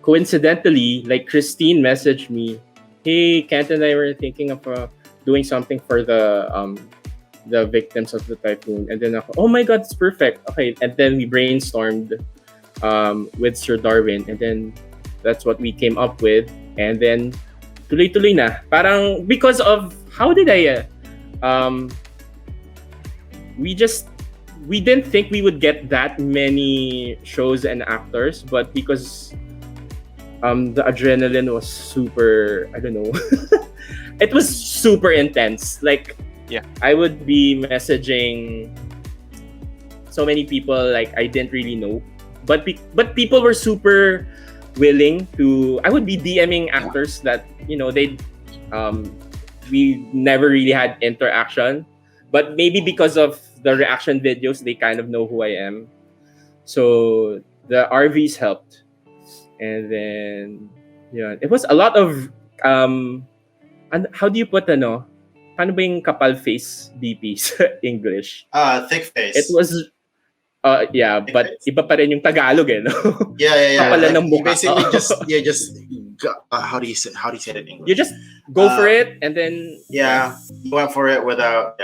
coincidentally, like Christine messaged me, "Hey, Kent and I were thinking of doing something for the victims of the typhoon." And then ako, oh my god, it's perfect. Okay, and then we brainstormed with Sir Darwin, and then that's what we came up with. And then tuloy-tuloy na. Parang because of how did I we didn't think we would get that many shows and actors, but because the adrenaline was super, I don't know. It was super intense. Like, yeah, I would be messaging so many people like I didn't really know, but people were super willing to. I would be DMing actors that we never really had interaction, but maybe because of the reaction videos, they kind of know who I am. So the RVs helped, and then it was a lot of and how do you put paano ba yung kapal face DPs English? Thick face. It was yeah, thick but face. iba pa rin yung Tagalog no? Yeah. Kapalan ng You mukha. basically how do you say it in English? You just go for it, and then you went for it without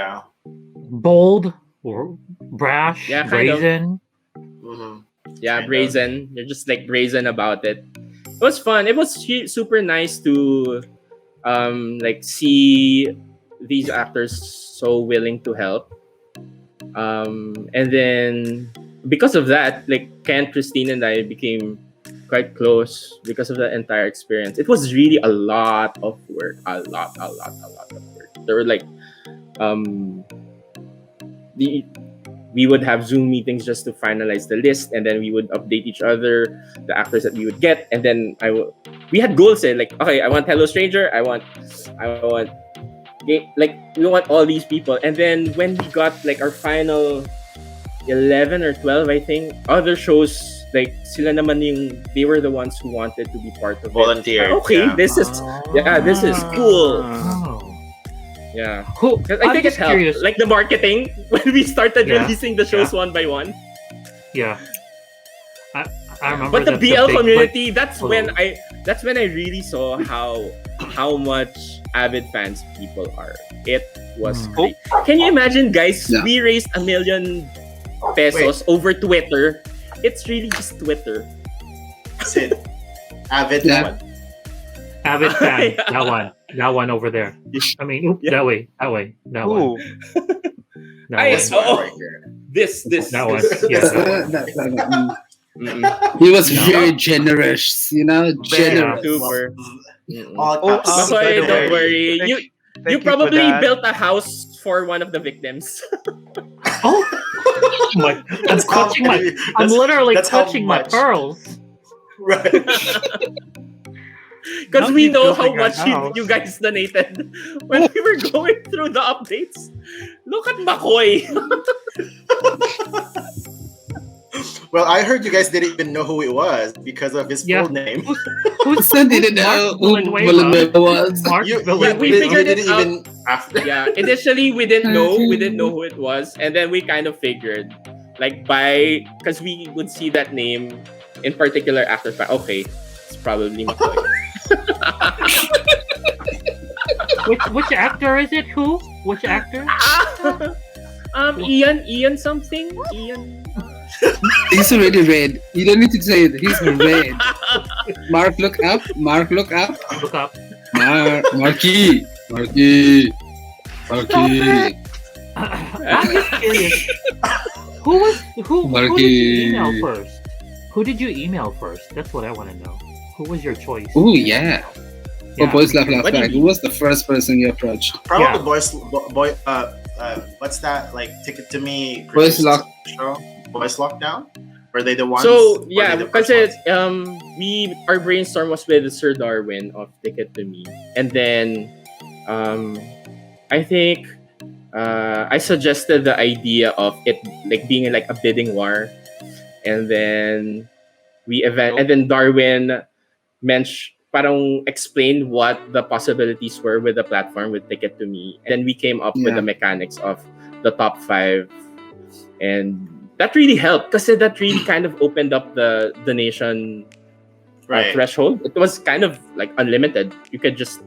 Bold or brash, Yeah, kind of. brazen. Kind of. brazen. You're just like brazen about it. It was fun. It was super nice to like see these actors so willing to help. And then because of that, like Ken, Christine, and I became quite close because of the entire experience. It was really a lot of work. A lot of work. There were like we would have Zoom meetings just to finalize the list, and then we would update each other, the actors that we would get, and then we had goals. Like, okay, I want Hello Stranger, I want like we want all these people, and then when we got like our final 11 or 12, I think, other shows, like sila naman they were the ones who wanted to be part of Volunteer. it. Okay, this is cool. Oh. Yeah. Cool. I think it helped. Curious. Like the marketing, when we started Yeah. releasing the shows one by one. Yeah. I remember. But the that BL big, community, that's Oh. when I really saw how much avid fans people are. It was great. Can you imagine, guys? Yeah. We raised 1 million pesos over Twitter. It's really just Twitter. Sid, avid Yeah. one. Avid fan. Yeah. That one over there. I mean, oop, Yeah. that way. That Ooh, one. That I- one. This one Oh. right here. This. That one. this. Yeah. He was very generous, generous. Super. All Oh, caps. Makoy, Don't don't worry. worry. You thank for probably that. built a house for one of the victims. Oh my! I'm That's how clutching my. many- I'm that's- literally that's how clutching my much. pearls. Right. Because Now we he's know how building a much house. you guys donated when we were going through the updates. Look at Macoy. Well, I heard you guys didn't even know who it was because of his Yeah. full name. Who's Son didn't know who Villanueva? Villanueva was. Mark You, Villanueva. we you figured it didn't out. even after. Yeah, initially we didn't know who it was, and then we kind of figured, like because we would see that name in particular after fact. Okay, it's probably Macoy. Which actor is it? Who? Which actor? Ian something. Ian. He's already red. You don't need to say it. He's red. Mark, look up. Mark, look up. Look up. Marky. Marky. Marky. I'm just curious. Who did you email first? Who did you email first? That's what I want to know. Who was your choice? Oh yeah. Yeah. Oh, Boys Love Last What do you Night. Who was the first person you approached? Probably Yeah. what's that? Like Ticket to Me. Boys Lock. Show? Boys Lockdown. Were they the ones? So Were yeah, they the because first it's our brainstorm was with Sir Darwin of Ticket to Me, and then I think I suggested the idea of it like being like a bidding war, and then and then Darwin parang explained what the possibilities were with the platform with Ticket to Me, and then we came up with Yeah. the mechanics of the top 5, and that really helped because that really kind of opened up the donation Right. threshold. It was kind of like unlimited. You could just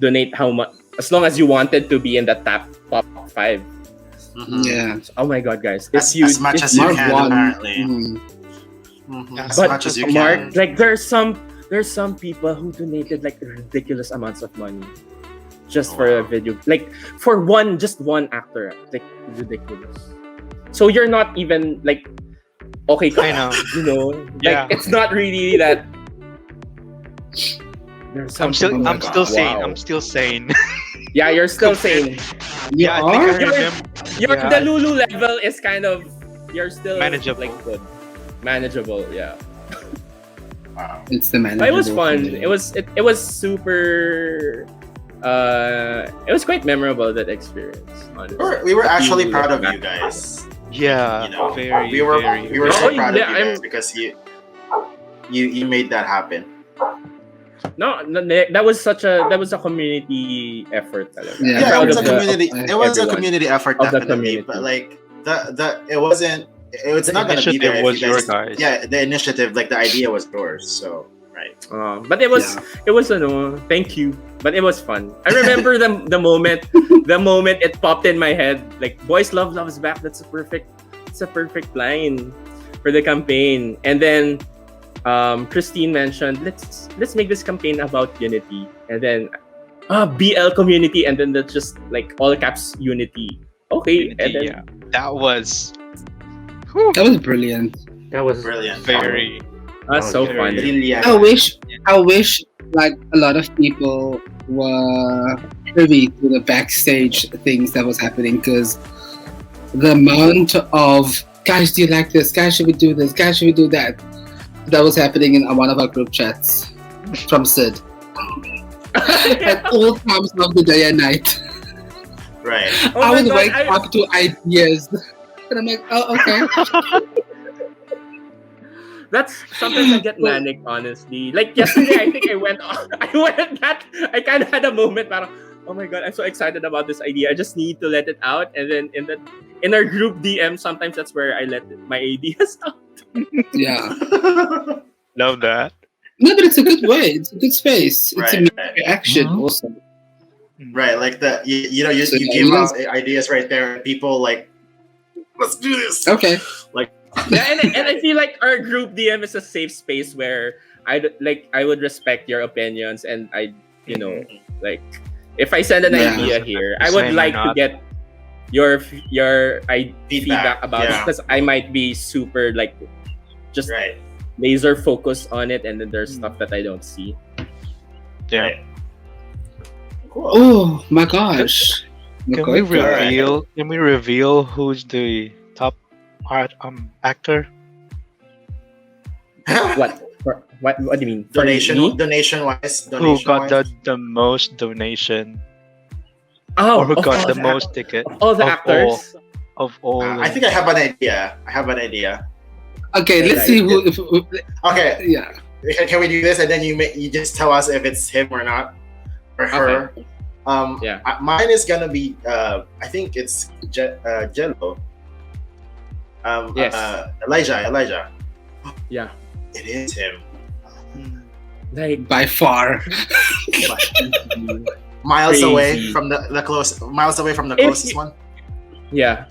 donate how much as long as you wanted to be in the top 5. Mhm. Yeah. So, oh my god, guys! As much as you Mark can, won. apparently. Mm. Mhm. As But much as you Mark, can. like there's some people who donated like ridiculous amounts of money just Oh, for a wow. video, like for just one actor, like ridiculous. So you're not even like okay, I know. you know, Yeah. like it's not really that. There's I'm something- still oh my I'm God, still sane. wow. I'm still sane. Yeah, you're still sane. You Yeah, I are? think I You're- remember. Your Yeah, the Lulu level is kind of you're still Manageable. like good, manageable. Yeah. Wow. It's the manager. But it was fun. It was super. It was quite memorable, that experience. Honestly. We were actually You proud of look you back. guys. Yeah, You know, very, we were very. so Oh, proud yeah, of you guys because you made that happen. No, that was a community effort. Talaga. Yeah. I'm Yeah, proud it was a of the- community. of It was a everyone. community effort, Of the definitely. community. But like the it wasn't. It's The not gonna be initiative there if was you your guys. guys. Yeah, the initiative, like the idea was yours. So right. But it was thank you. But it was fun. I remember the moment it popped in my head. Like Boys Love Love's back. It's a perfect line for the campaign. And then Christine mentioned let's make this campaign about unity. And then BL community, and then that's just like all caps unity. Okay, and then Yeah, that was That was brilliant. That was Brilliant. very. that's so Very fun. Brilliant. I wish like a lot of people were privy to the backstage things that was happening, because the amount of guys, do you like this? Guys, should we do this? Guys, should we do that? That was happening in one of our group chats from Sid at all times of the day and night. Right. Oh I my would God, wake up to ideas, and I'm like, oh, okay. That's sometimes I get manic, honestly. Like yesterday, I think I kind of had a moment, parang, oh my god, I'm so excited about this idea. I just need to let it out, and then in our group DM, sometimes that's where I let my ideas out. Yeah. Love that. No, but it's a good way. It's a good space. It's a Right, media action Mhm. also. Right. Like you know, you So give ideas- out ideas right there. People like, let's do this. Okay. Yeah, and I feel like our group DM is a safe space where I would respect your opinions, and like if I send an Yeah. idea here, I Same would or like to not. get your feedback about it, yeah. because I might be super like just Right. laser focused on it, and then there's stuff that I don't see. Yeah. Right. Cool. Oh my gosh. Can we Macoycoy. reveal who's the top actor? What? What do you mean? For Donation me? wise. Who got the most donation Oh, or who of got all the the most ticket all the of actors. of all? I think I have an idea. Okay, let's see who. Okay, Yeah. can we do this and then you just tell us if it's him or not or her? Yeah. Mine is gonna be I think it's Jello. Yes. Elijah. Yeah. It is him. Like By far. Miles Crazy. away from the closest one. yeah.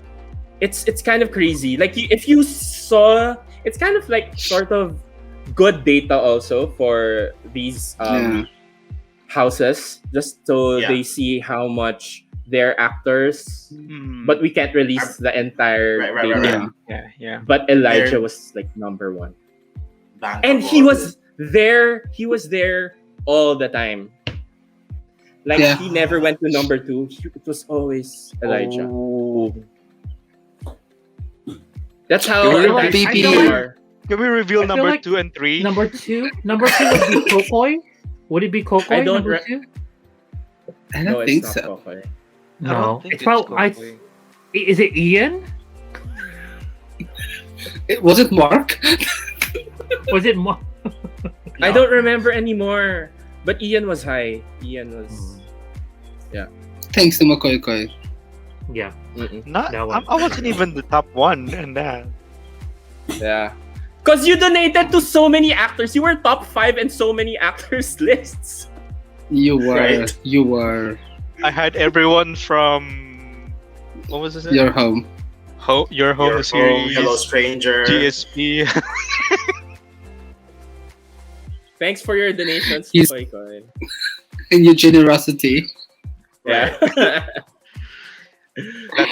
It's kind of crazy. Like if you saw, it's kind of like sort of good data also for these houses, just so Yeah. they see how much their actors. Hmm. But we can't release the entire Right, data. yeah. But Elijah They're- was like number one, Bankable. and he was there. He was there all the time. Like Yeah. he never went to number two. It was always Elijah. Oh. That's how I feel like- ambitious I we feel like- are. Can we reveal I feel number like 2 and 3? Number two would be Kokoy. Would it be Kokoy? I don't number re- two? I No, don't it's think not so. Kokoy. I don't No, think it's probably. Is it Ian? Was it Mark? Was it? I don't remember anymore. But Ian was high. Ian was. Thanks to Macoycoy. Yeah. Not. That one. I wasn't even the top one in that. Yeah. Because you donated to so many actors. You were top 5 in so many actors' lists. You were. Right. You were. I had everyone from what was it? Your home. Your home Your series, Hello Stranger. GSP. Thanks for your donations, He's- Koy. And your generosity. Yeah. That's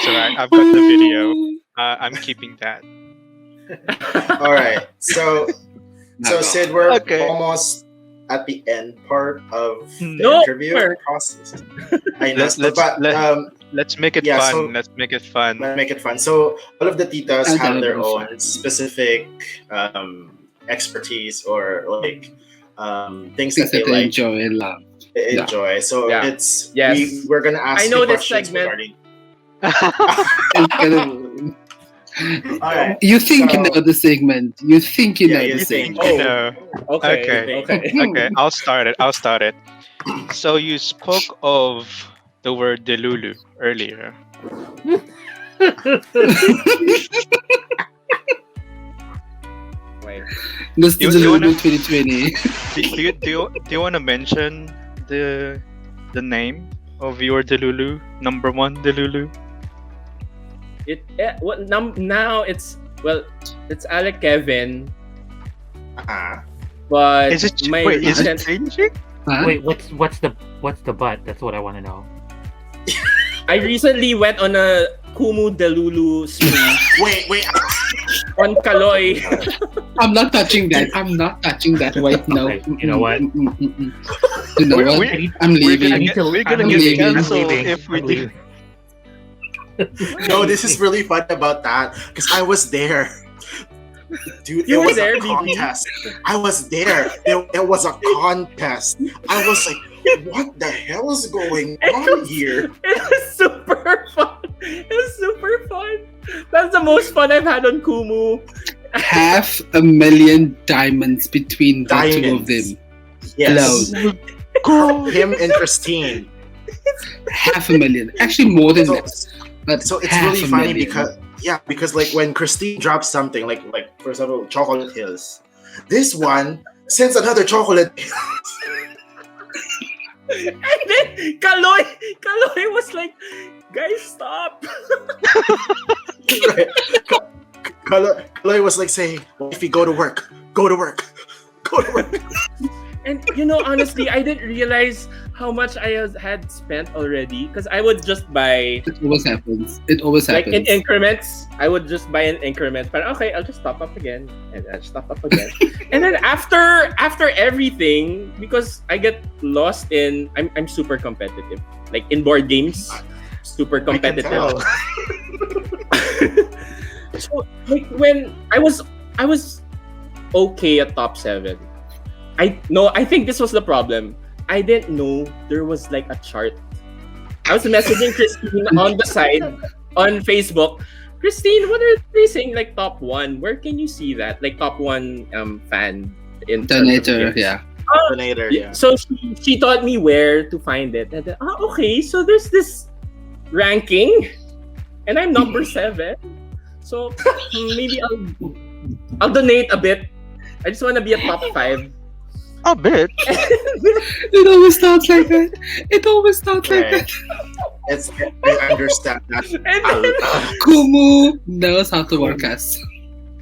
alright. I've got the video. I'm keeping that. All right. So No. Sid, we're Okay. almost at the end part of the No, interview we're- process. I know, Let's- but Let's make it Yeah, fun. so- Let's make it fun. let's make it fun. So all of the titas Okay, have their that's own fine. specific expertise or like things Things that they that they like enjoy and love. enjoy. So Yeah. it's Yes. we're gonna ask I know you this questions segment. regarding. And All right. you think you So- know the segment. You think you Yeah, know you the think. segment. You know. Okay. Okay. I'll start it. So you spoke of the word delulu earlier. Wait. This You- is the you wanna- Lulu 2020. Do you want to mention the name of your delulu? Number one delulu. Now it's Alec Kevin, Uh-huh. but Is it my wait? Is it recent- changing? Huh? Wait, what's the butt? That's what I want to know. I recently went on a Kumu Delulu spree Wait. on Kaloy. I'm not touching that. I'm not touching that right now. Okay, you know what? You know We're- what? we're- I'm We're leaving. gonna I'm get leaving. cancelled if we I'm do. leaving. No, this is really fun about that because I was there. Dude, You it were was there, a BB? contest. I was there. There was a contest. I was like, what the hell is going on here? It was super fun. That's the most fun I've had on Kumu. 500,000 diamonds between the two of Diamonds. them. Yes. Hello. Him and Christine. 500,000. Actually, more than So, that. But so it's really funny 500,000. because like when Christine drops something, like for example, Chocolate Hills, this one sends another Chocolate Hills. And then Kaloy was like, guys, stop. Right. Kaloy was like saying, "Wifey, go to work. Go to work. Go to work." And honestly, I didn't realize how much I had spent already because I would just buy It always happens. It always like in happens. increments. I would just buy in increments, but okay, I'll just top up again and I'll just top up again. And then after everything, because I get lost in, I'm super competitive. Like in board games, super I can competitive. tell. So like when I was okay at top 7, I think this was the problem. I didn't know there was like a chart. I was messaging Christine on the side on Facebook. Christine, what are they saying? Like top 1. Where can you see that? Like top 1 fan in Donator, yeah. Donator, yeah. So she taught me where to find it. And then, okay. So there's this ranking, and I'm number 7. So maybe I'll donate a bit. I just want to be a top 5. A bit. It always starts like that. It always starts like that. I understand that. Kumu knows how to work us.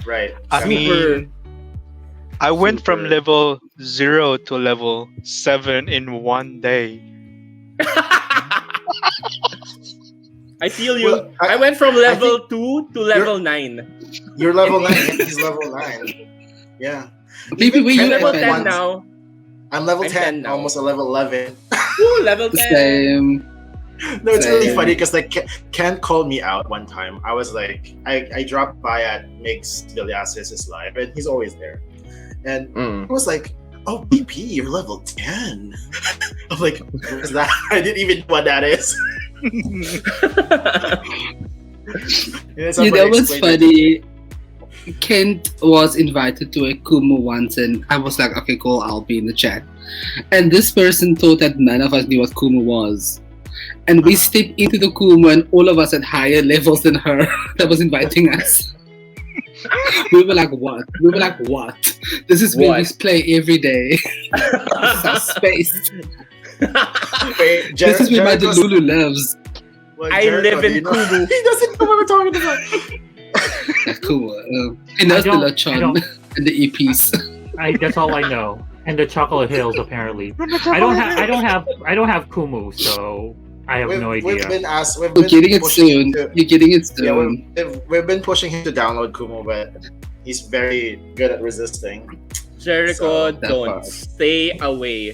Right. I mean, I went from level 0 to level 7 in one day. I feel you. Well, I went from level 2 to level 9. You're level 9. He's level 9. Yeah. Maybe we I'm you level at 10 now. I'm level I'm 10, 10 now. almost a level 11. Ooh, level 10. Same. No, it's really Same. funny because like Ken called me out one time. I was like, I dropped by at Mix Villas's live, and he's always there. And I was like, "Oh, BP, you're level 10." I'm like, "What is that?" I didn't even know what that is. You know what's funny? Kent was invited to a Kumu once, and I was like, okay, cool, I'll be in the chat. And this person thought that none of us knew what Kumu was. And we stepped into the Kumu, and all of us at higher levels than her that was inviting us. We were like, what? We were like, what? This is where we play every day. This is our space. Wait, This is where my Delulu lives. Well, I live in Kumu. He doesn't know what we're talking about. Cool. He knows the Lechon and the EPs. That's all I know. And the Chocolate Hills, apparently. I don't have Kumu, so I have no idea. We've been asked. We're getting it soon. You're getting it soon. Yeah, we've been pushing him to download Kumu, but he's very good at resisting. Jericho, So, don't. Stay away.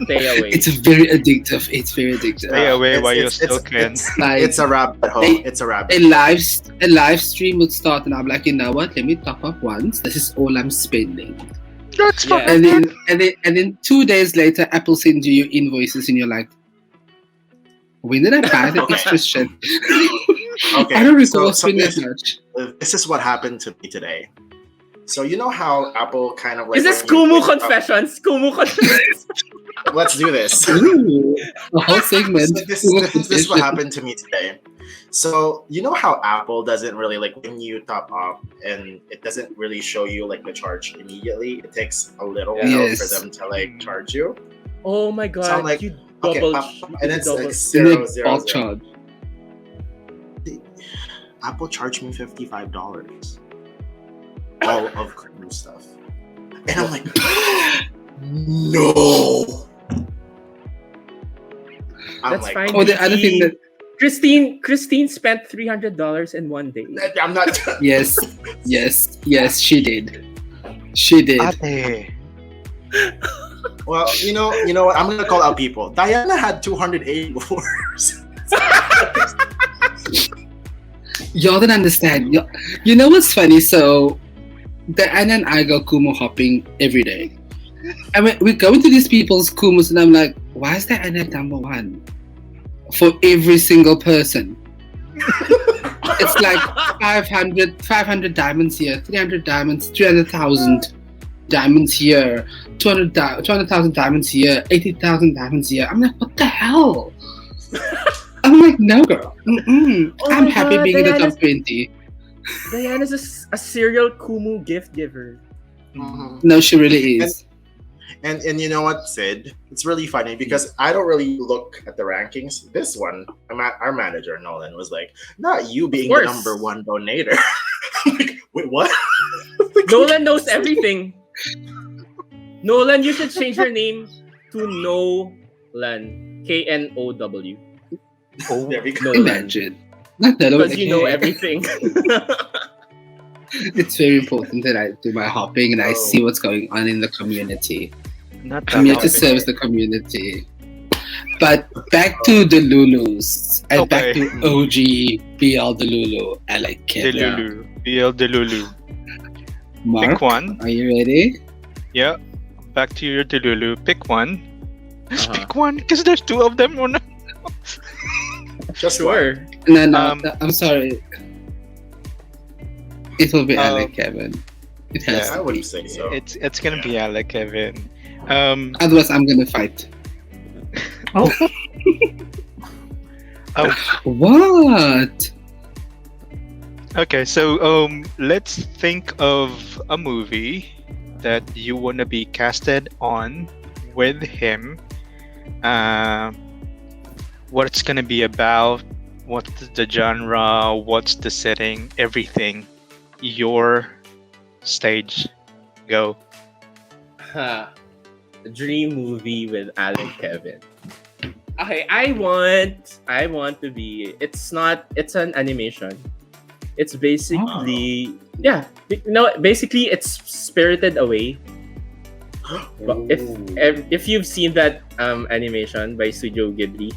Stay away. It's very addictive. It's very addictive. Stay away while you still can. Like, It's a rabbit hole. It's a rabbit. a live stream would start, and I'm like, you know what? Let me top up once. This is all I'm spending. That's fine. And then 2 days later, Apple sends you your invoices, and you're like, when did I buy that extra shit? Okay, I don't recall so spending that much. This is what happened to me today. So you know how Apple kind of like. Is this when you- Kumu confessions? Kumu confessions. Let's do this. Ooh, a whole segment. So this is what happened to me today. So you know how Apple doesn't really like when you top up and it doesn't really show you like the charge immediately. It takes a little while Yes. for them to like charge you. Oh my god. So I'm like, you okay, double. and it's like And zero, then zero, bulk zero. charge. Apple charged me $55. All of Kumu stuff. And I'm like, no. I'm That's like, fine. Oh, the other thing that Christine spent $300 in one day. I'm not. yes, she did. She did. Ate. Well, you know what? I'm gonna call out people. Diana had 280 before. Y'all don't understand. You know what's funny? So, Diana and I go Kumu hopping every day. And we go into these people's Kumus, and I'm like, why is Diana number one for every single person? It's like 500 diamonds here, 300 diamonds, 300,000 diamonds here, 200,000 diamonds here, 80,000 diamonds here. I'm like, what the hell? I'm like, no, girl. Oh I'm my happy God, being in the Diana's- top 20. Diana's a serial Kumu gift giver. Mhm. No, she really is. And you know what, Sid? It's really funny because I don't really look at the rankings. This one, our manager Nolan was like, "Not you being the course. number one donator." I'm like, wait, what? Nolan knows everything. Nolan, you should change your name to Nolan. Know. There we go. Nolan. Imagine. Not that Because you know everything. It's very important that I do my hopping and I Oh. see what's going on in the community. Not I'm here to hopping. serve the community. But back to the Lulus and back Okay. to OG BL the Lulu. I like it. Delulu. BL Delulu. Mark, Pick one. are you ready? Yeah. back to your Delulu. Pick one. Just Uh-huh. pick one, because there's two of them or not. Just Sure. No, Um, I'm sorry. It will be Um, Alec, Kevin. It has I to would be. say so. It's gonna be Alec, Kevin. Otherwise, I'm gonna fight. Oh, What? Okay, so let's think of a movie that you wanna be casted on with him. What it's gonna be about, what's the genre, what's the setting, everything. Your stage. Go. Ha. A dream movie with Alan Kevin. Okay, I want to be. It's an animation. It's basically basically it's Spirited Away. But if you've seen that animation by Studio Ghibli,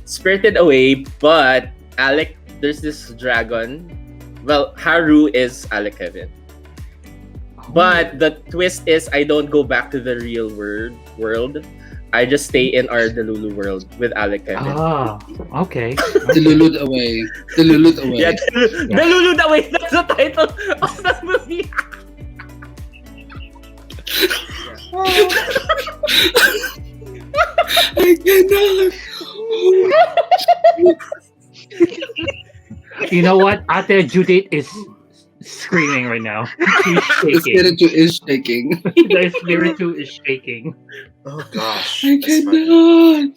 Spirited Away, but Alec, there's this dragon. Well, Haru is Alec Kevin. But the twist is I don't go back to the real world. I just stay in our Delulu world with Alec Kevin. ah, okay. Delulud away. Delulud away. Yeah, Delulu Away. That's the title of the movie. I cannot. You know what? Ate Judith is screaming right now. She's The shaking. spiritu is shaking. The spiritu is shaking. Oh gosh. I that's funny. cannot.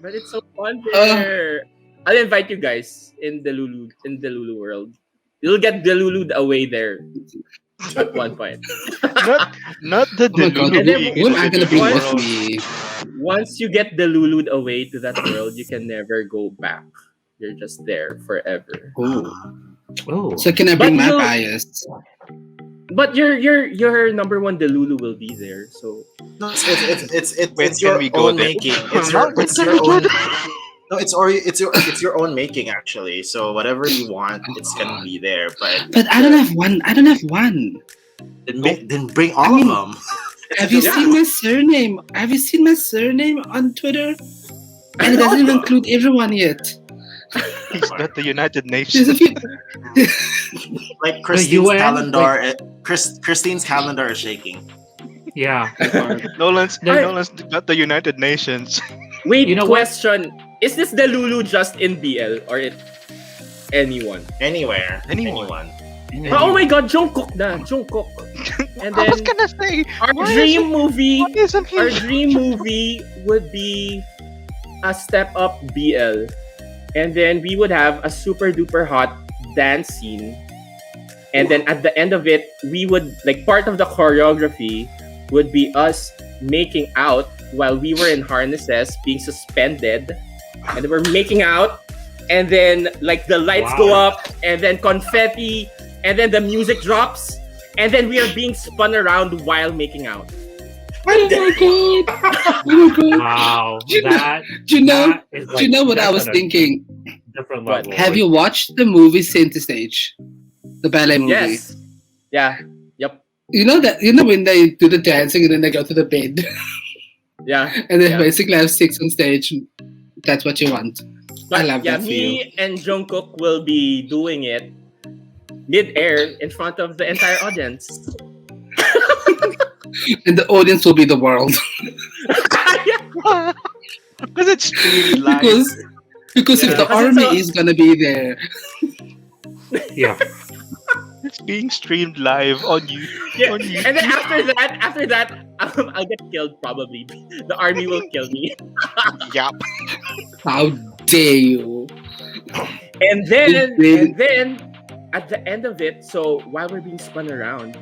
But it's so fun there. I'll invite you guys in Delulu world. You'll get Delulu Away there at one point. Not the Oh my god, And then Delulu. who am I gonna bring with Once- me? Once you get Delulu Away to that world, you can never go back. You're just there forever. Oh. Oh, So can I bring But my you- bias? But your number one Delulu will be there. So No, it's When it's can your we go own there? making. It's your own. No, it's your own making actually. So whatever you want, it's gonna be there. But I don't have one. I don't have one. Then bring all mean- of them. Have you Yeah. seen my surname? Have you seen my surname on Twitter? And it doesn't even include everyone yet. He's not the United There's a Nations. few. Like Christine's UN, calendar. Christine's calendar is shaking. yeah. Nolan's The- not the United Nations. wait, You know what? question: is this Delulu just in BL or it anyone? Anywhere, Anyone. Oh my God, Jungkook na Jungkook. And I was then gonna say, our why dream movie. why isn't he? Our dream movie would be a step up BL. And then we would have a super duper hot dance scene. And then at the end of it, we would, like, part of the choreography would be us making out while we were in harnesses being suspended. And then we're making out. And then, like, the lights go Wow. up. And then confetti. And then the music drops. And then we are being spun around while making out. Oh my god! Oh my god! Wow. Do you know- That, Do you know? that is Do you know what I was that's on a thinking? Different What? level. Have you watched the movie Center Stage? The ballet movie. Yes. Yeah. Yep. You know that? You know when they do the dancing and then they go to the bed Yeah. and then Yeah. basically have sex on stage. That's what you want. I love yeah, that for you. me and Jungkook will be doing it mid-air in front of the entire audience. And the audience will be the world. Because it's streamed live. Because if Yeah. the Because army it's a- is gonna be there, Yeah. It's being streamed live on you. Yeah. On you. And then after that, I'll get killed probably. The army will kill me. Yup. how dare you? And then Really? at the end of it, so while we're being spun around,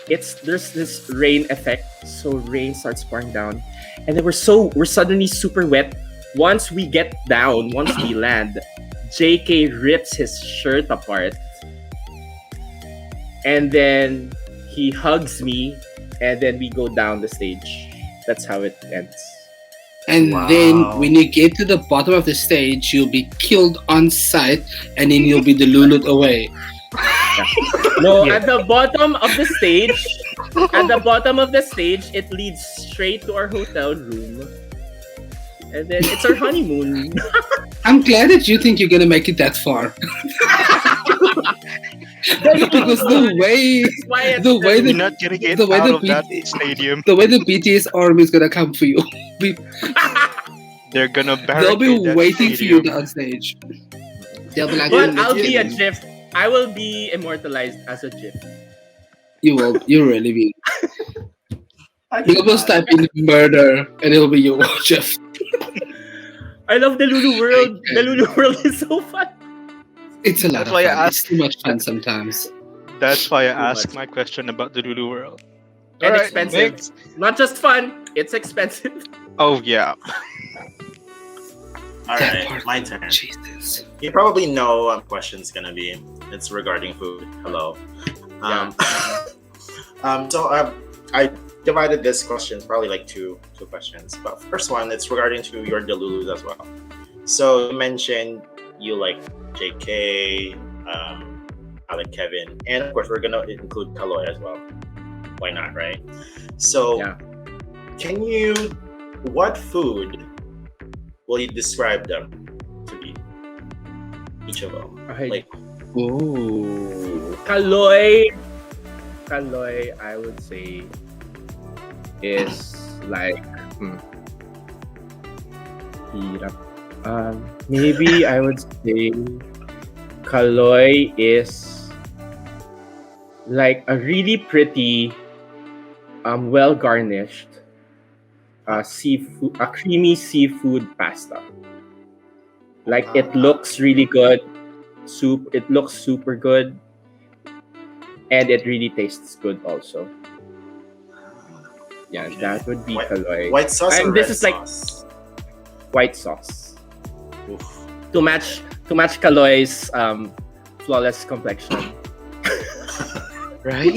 there's this rain effect. So rain starts pouring down. And then we're suddenly super wet. Once we get down, once we land, JK rips his shirt apart. And then he hugs me, and then we go down the stage. That's how it ends. And Wow. then when you get to the bottom of the stage, you'll be killed on sight, and then you'll be deluded away. No, Yeah. at the bottom of the stage, it leads straight to our hotel room. And then it's our honeymoon. I'm glad that you think you're gonna make it that far. Because the way the way You're the not gonna get the way out the of that BT stadium. the way the BTS army is gonna come for you. They're gonna They'll barricade be that waiting for you stadium. on stage. They'll be like, But I'll "You- be a GIF. I will be immortalized as a GIF. You will. You really will. I You will cannot. type in murder, and it'll be you, Jeff. I love the Lulu World. The Lulu World is so fun. It's a lot That's of why I fun. It's asked- too much fun sometimes. That's why I Too asked much. my question about the Lulu World. And Alright, expensive. next. Not just fun, it's expensive. Oh yeah. All That right, part. my turn. Jesus. You probably know what question's gonna be. It's regarding food. Hello. I divided this question probably like two questions. But first one, it's regarding to your Delulus as well. So you mentioned you like JK, I like Kevin, and of course we're gonna include Kaloy as well. Why not, right? So, Yeah. can you? What food will you describe them to be? Each of them, like Ooh. Kaloy, I would say, is like hirap. Maybe I would say Kaloy is like a really pretty, well garnished, seafood, a creamy seafood pasta. Like it looks really good. It looks super good, and it really tastes good also. Yeah, Okay. that would be White- Kaloy. white sauce or This red is like sauce? white sauce Oof. to match Kaloy's flawless complexion. Right?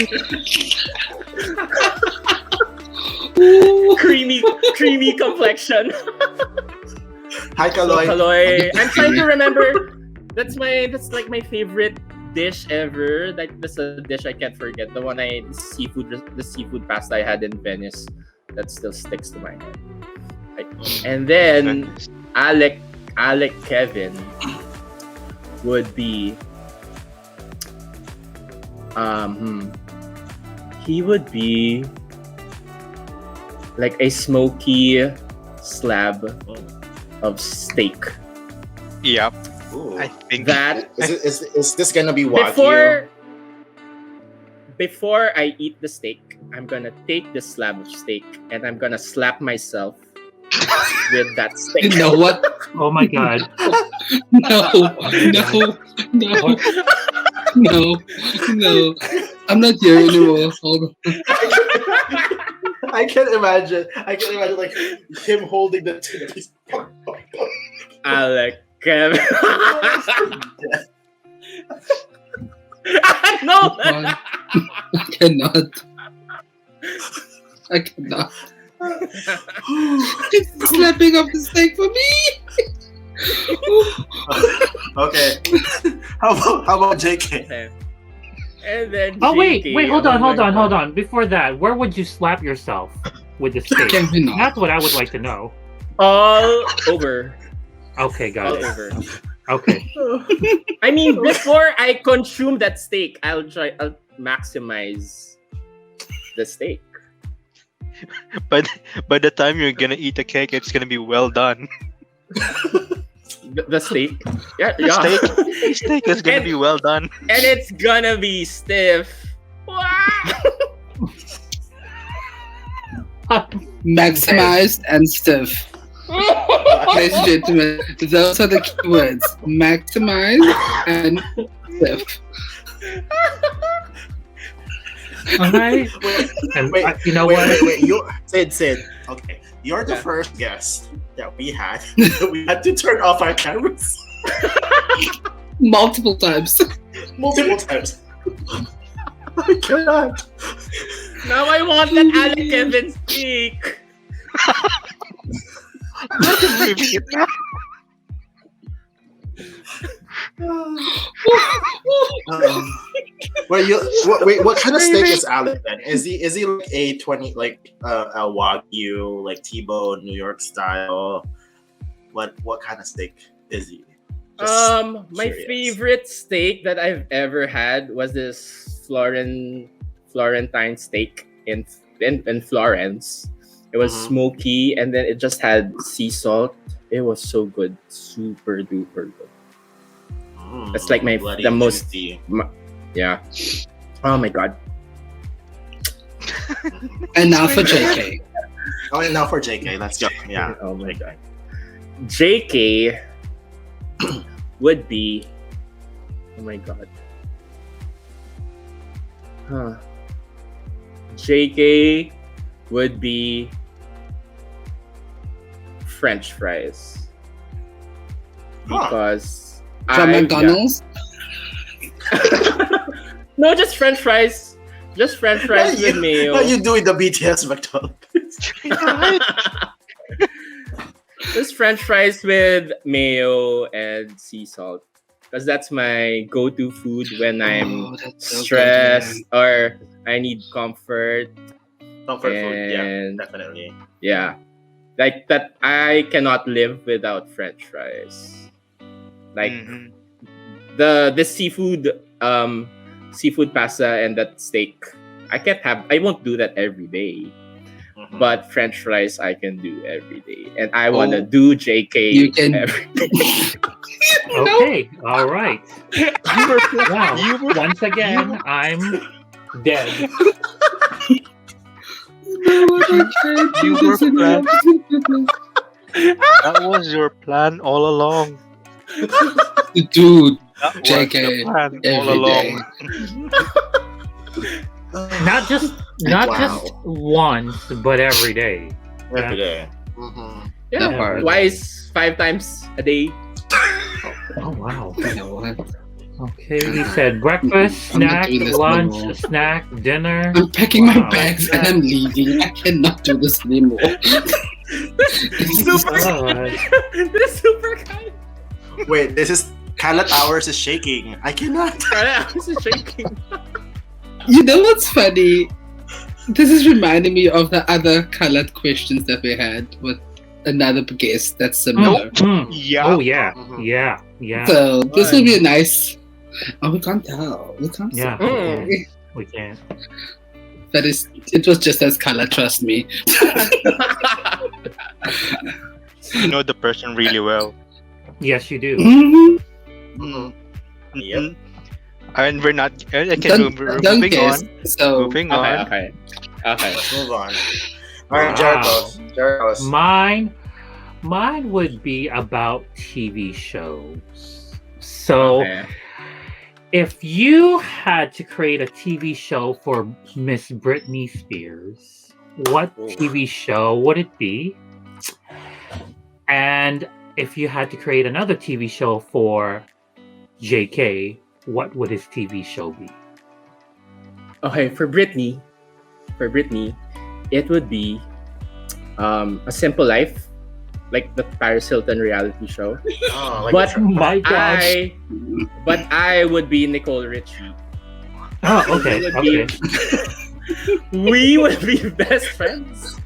creamy complexion. Hi, Kaloy. Kaloy. I'm trying to remember. That's like my favorite dish ever. Like that's a dish I can't forget. The seafood pasta I had in Venice. That still sticks to my head. And then Alec Kevin would be he would be like a smoky slab of steak. Yep. Ooh. I think That Is this gonna be wagyu? before I eat the steak, I'm gonna take this slab of steak and I'm gonna slap myself with that steak. You know what? Oh my god. No. I'm not here anymore. Hold on. I can imagine like him holding the tin. Alec Kevin. No. I cannot. It's slapping up the steak for me. Okay. How about JK? Okay. And then Oh wait, JK, hold oh my God. on. Before that, where would you slap yourself with the steak? Kevin, no. That's what I would like to know. All over. Okay, got All it. over. Okay. I mean, before I consume that steak, I'll maximize the steak. But by the time you're gonna eat the cake, it's gonna be well done. The steak. Yeah, The yeah. steak is gonna And- be well done. And it's gonna be stiff. Maximized and stiff. Ladies and gentlemen, those are the keywords. Maximized and stiff. Alright. And Wait, you know what? Wait. You Sid. Okay, you're the first guest that we had. We had to turn off our cameras Multiple times. multiple times. I cannot. Now I want that Alec Kevin steak. Look at leaving it now. What kind of steak is Alec then? Is he like a 20 like a Wagyu like T-bone New York style? What kind of steak is he? My Curious. favorite steak that I've ever had was this Florentine steak in Florence. It was smoky, and then it just had sea salt. It was so good, super duper good. That's like the most. Yeah. Oh my god. And now for JK. Oh, and now for JK. Let's go. Yeah. Oh my god. JK would be. Oh my god. Huh. JK would be French fries. Because From McDonald's? No, just French fries. Just French fries with mayo. What you doing the BTS McDonald's? Just French fries with mayo and sea salt. Because that's my go-to food when I'm stressed or I need comfort. Comfort food, yeah, definitely. Yeah. Like that, I cannot live without French fries. Like the seafood pasta and that steak. I won't do that every day. But French fries I can do every day. And I wanna do JK every day. Okay, all right. Wow. Once again, I'm dead. That was your plan all along. Dude, That was JK, the plan all every along. Not just once, but every day. Every day. That part. Twice, 5 times a day. Oh wow. You know what? Okay, he said breakfast, I'm not snack, doing this lunch, anymore. snack, dinner. I'm packing my Wow. bags and I'm leaving. I cannot do this anymore. Super God. This is super kind. Wait, this is Kalat Hours is shaking. I cannot. I was shaking. You know what's funny? This is reminding me of the other colored questions that we had with another guest that's similar. Yeah. Oh yeah. Yeah. So this will be a nice. Oh, we can't tell. We can't. Yeah. say. We can't. That is. It was just as color. Trust me. You know the person really well. Yes, you do. Mhm. Yep. And we're not. Okay, Don't moving guess. on. So Moving on. Okay. Let's move on. All right, Wow. Jericho's. Mine would be about TV shows. So Okay. if you had to create a TV show for Miss Britney Spears, what TV show would it be? And if you had to create another TV show for JK, what would his TV show be? Okay, for Britney, it would be A Simple Life, like the Paris Hilton reality show. Oh, like But the My gosh. I would be Nicole Richie. Oh, okay. We would be best friends.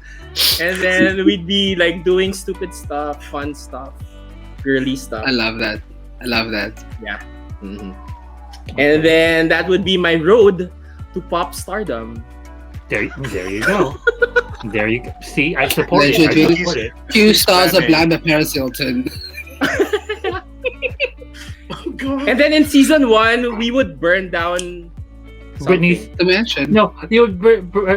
And then we'd be like doing stupid stuff, fun stuff, girly stuff. I love that. Mhm. And then that would be my road to pop stardom. There you go. There you go. See, I support it. I Legend. support it. Few stars of Planning. Blanda Paris Hilton. And then in season 1, we would burn down Britney's. The mansion. No, you would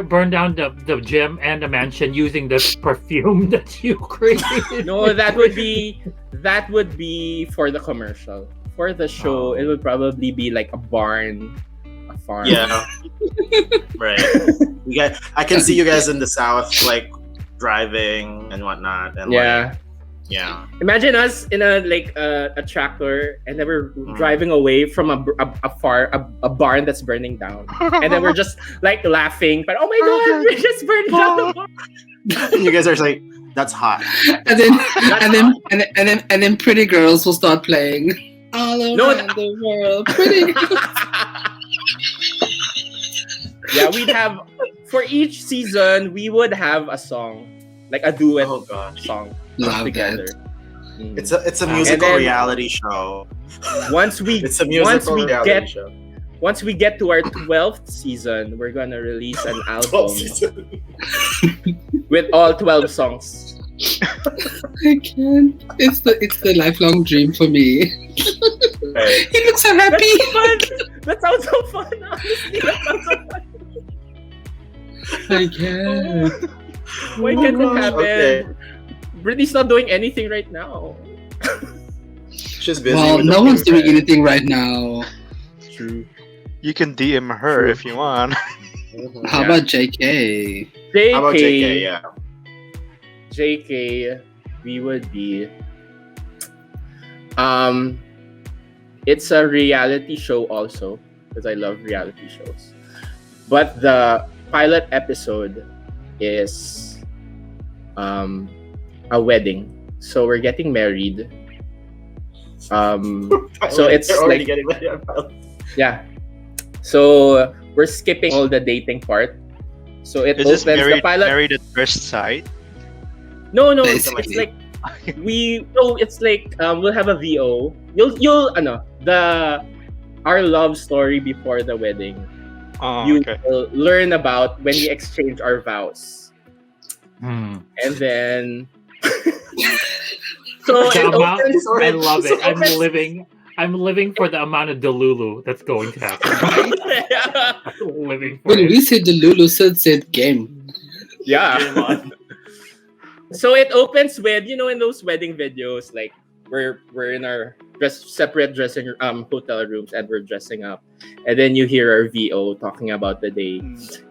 burn down the gym and the mansion using this perfume that you created. No, that would be for the commercial. For the show, it would probably be like a barn, a farm. Yeah. Right. I can see you guys in the south, like driving and whatnot, and Yeah. yeah. Imagine us in a tractor, and then we're driving away from a barn that's burning down, and then we're just like laughing. But oh my god, we just burned down the barn. You guys are like, that's hot. And then pretty girls will start playing all around the world. Pretty girls. Yeah, we'd have for each season we would have a song, like a duet Oh gosh. song Love together. that. It's a musical then- reality show. Once we It's a musical reality get show. once we get to our 12th season, we're gonna release an album with all 12 songs. I can't. It's the lifelong dream for me. Right. He looks so happy. That's fun. That sounds so fun. Honestly, that sounds so fun. I can't. Why can't it happen? Okay. Britney's not doing anything right now. She's busy. Well, with no the one's doing boyfriend. anything right now. True. You can DM her if you want. How Yeah. about JK? JK. How about JK? Yeah. JK, we would be. It's a reality show also because I love reality shows. But the pilot episode is a wedding. So we're getting married. So it's They're already like- getting ready. Yeah. So we're skipping all the dating part. So it Is this opens the pilot. married at first sight? No, it's Basically. like it's like we'll have a VO. You'll our love story before the wedding. Oh, You okay. will learn about when we exchange our vows. Hmm. And then so The it amount- opens I with- love so it. I'm opens- living for the amount of Delulu that's going to happen. yeah. I'm living for When it. we said the Lulu said game. Yeah. So it opens with, in those wedding videos, like we're in our separate dressing hotel rooms and we're dressing up, and then you hear our VO talking about the day,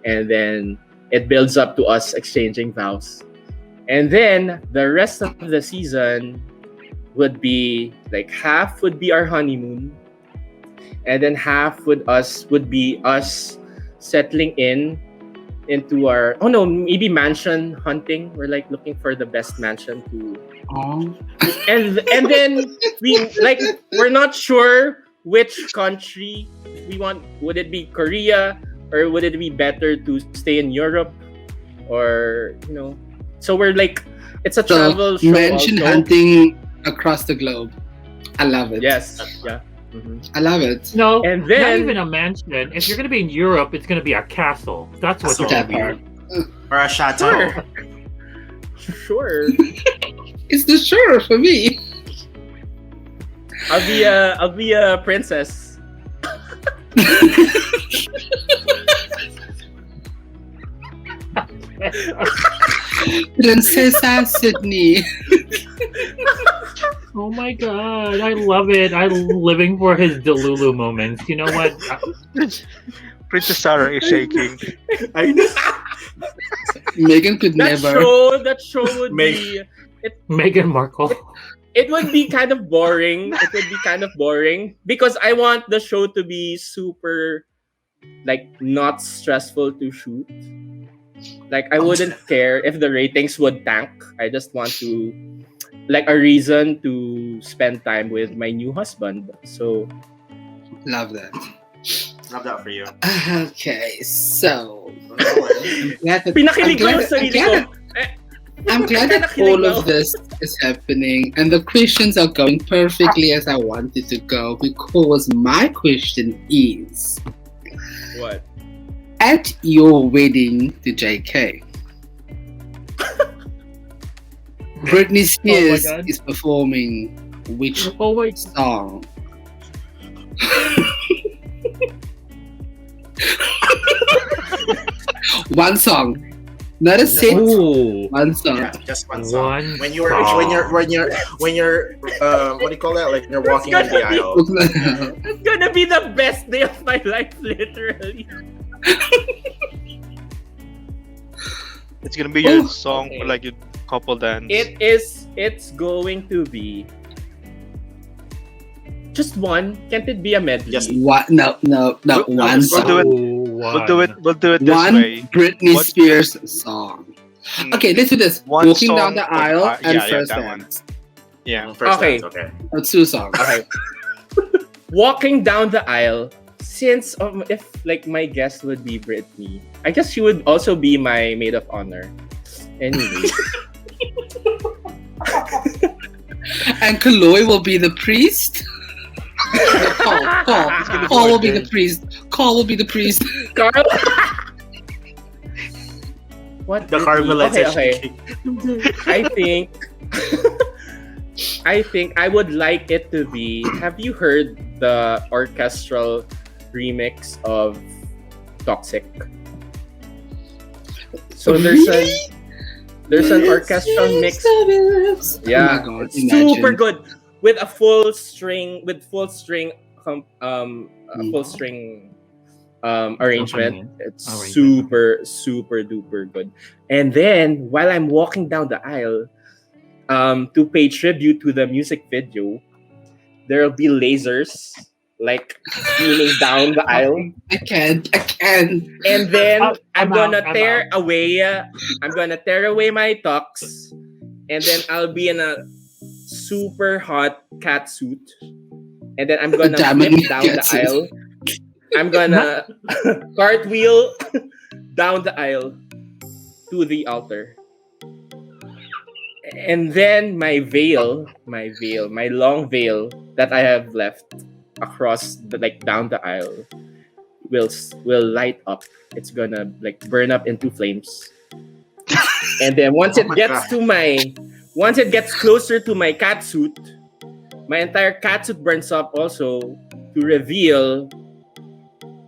and then it builds up to us exchanging vows, and then the rest of the season would be like half would be our honeymoon, and then half would be us settling into our maybe mansion hunting. We're like looking for the best mansion to, Oh, and then we're not sure which country we want. Would it be Korea, or would it be better to stay in Europe, or so we're like, it's a so travel show mansion also. hunting across the globe. I love it. Yes, yeah. Mhm. I love it. No, And not then even a mansion. If you're going to be in Europe, it's going to be a castle. That's what Castle. you're That going to part. be. Or a chateau. Sure. It's the sure for me. I'll be a princess. Princesa Sydney. Oh my god, I love it. I'm living for his Delulu moments. You know what? Princess Sarah is shaking. I know. Megan could never. That show would Meg- be. Meghan Markle. It would be kind of boring. It would be kind of boring because I want the show to be super, like, not stressful to shoot. Like, I wouldn't care if the ratings would tank. I just want to, like, a reason to spend time with my new husband. So, Love that. Love that for you. Okay, so Nolan. glad that, pinakilig ko yung sarili ko. I'm glad that all of this is happening and the questions are going perfectly as I wanted to go, because my question is, What? at your wedding to JK, Britney Spears God. is performing which Oh my song? One song, not a set. Ooh. One song. Yeah, just one song. One When you're song. what do you call that? Like you're walking in the aisle. It's gonna be the best day of my life, literally. It's gonna be your Oh, song okay. for like your couple dance. It's going to be just one. Can't it be a medley? Just What? No, one we'll song. do it. We'll do it this One way. Britney What- Spears song. Mm, Okay, let's do this. One Walking down song the for- aisle and yeah, first that one. dance. Yeah. First Okay. dance, okay. Or two songs. Okay. Walking down the aisle, since if like my guest would be Brittany, I guess she would also be my maid of honor. Anyway. And Kaloy will be the priest. Call will be the priest. Call will be the priest. Carl. What? The Carmelites are Okay. shaking. I think I would like it to be. Have you heard the orchestral remix of Toxic? So there's an orchestral mix. Yeah, Oh my God, it's super good with a full string arrangement. It's super duper good. And then while I'm walking down the aisle, to pay tribute to the music video, there'll be lasers like beaming down the aisle. I can. And then I'm gonna out. tear away my tux, and then I'll be in a super hot cat suit, and then I'm gonna flip down the aisle. I'm gonna cartwheel down the aisle to the altar. And then my long veil that I have left across down the aisle will light up. It's gonna like burn up into flames. And then once it gets closer to my cat suit, my entire cat suit burns up also to reveal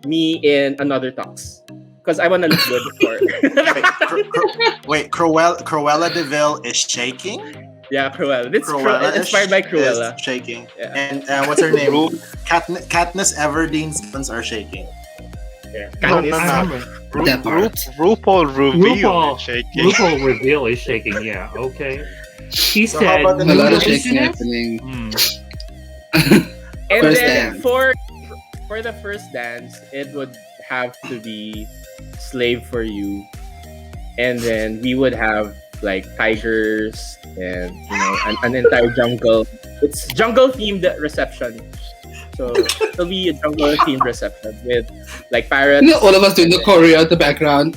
me in another tux. Because I want to look good for. Wait, Cruella DeVille is shaking? Yeah, Cruella. It's inspired by Cruella. Is shaking. Yeah. And what's her name? Katniss Everdeen's guns are shaking. Yeah. RuPaul Reveal is shaking. RuPaul Reveal is shaking. Yeah. Okay. He So said how about the A lot of listeners? shaking happening. And First then dance. for the first dance, it would have to be Slave for You. And then we would have like tigers and an entire jungle. It's jungle themed reception. So it'll be a jungle themed reception with like parrots. All of us doing the choreo at the background.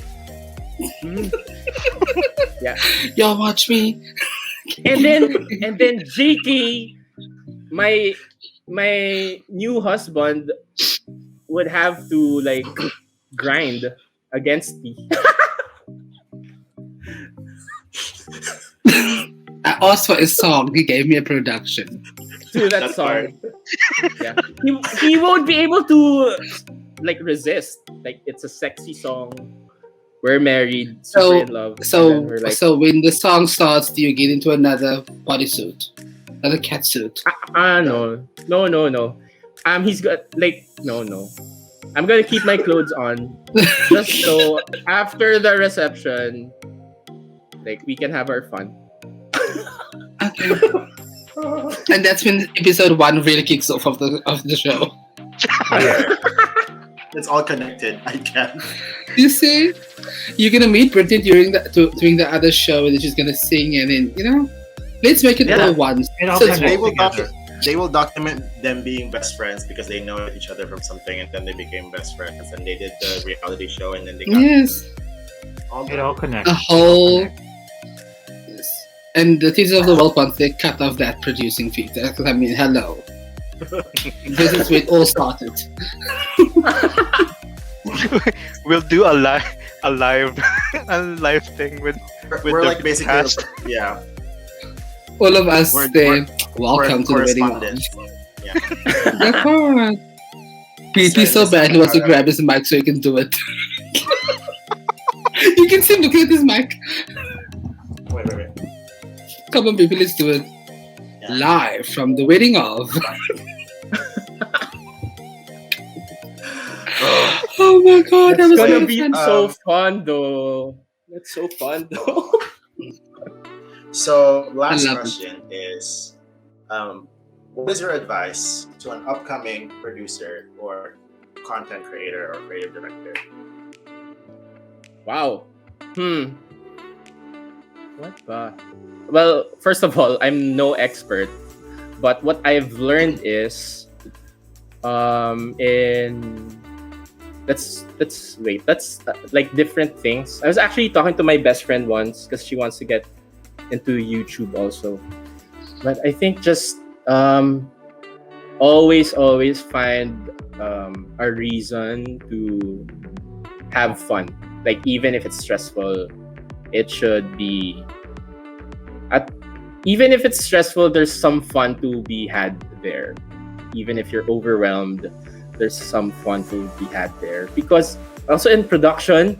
Yeah. Y'all watch me. And then JK, my new husband, would have to like grind against me. I asked for a song. He gave me a production. To that song. Yeah. He won't be able to like resist. Like it's a sexy song. We're married, super in love. So and then we're like, when the song starts, do you get into another bodysuit, another cat suit? no. He's got like no. I'm gonna keep my clothes on just so after the reception, like we can have our fun. Okay. And that's when episode 1 really kicks off of the show. It's all connected. I can. You see, you're gonna meet Brittany during the other show, and then she's gonna sing, and then let's make it all once. It all So connects together. They will document them being best friends because they know each other from something, and then they became best friends, and they did the reality show, and then they got It all connects. the whole. Yes. And the Teachers of the World once they cut off that producing fee. I mean, hello. This is where it all started. We'll do a live thing with we're the like basically cast. yeah. All of us We're- say, welcome to the wedding lounge. correspondents. Yeah. That's hard. PT so badly wants to grab his mic so he can do it. You can see him looking at his mic. Wait. Come on, people, let's do it. Yeah. Live from the wedding of. Oh my god, that It's was gonna so be fun. so fun though. That's so fun though. So last I love it. question is, what is your advice to an upcoming producer or content creator or creative director? Wow. What ba? Well, first of all, I'm no expert, but what I've learned is In that's like different things. I was actually talking to my best friend once because she wants to get into YouTube also. But I think just always find a reason to have fun. Like even if it's stressful, it should be even if it's stressful, there's some fun to be had there. Even if you're overwhelmed, there's some fun to be had there. Because also in production,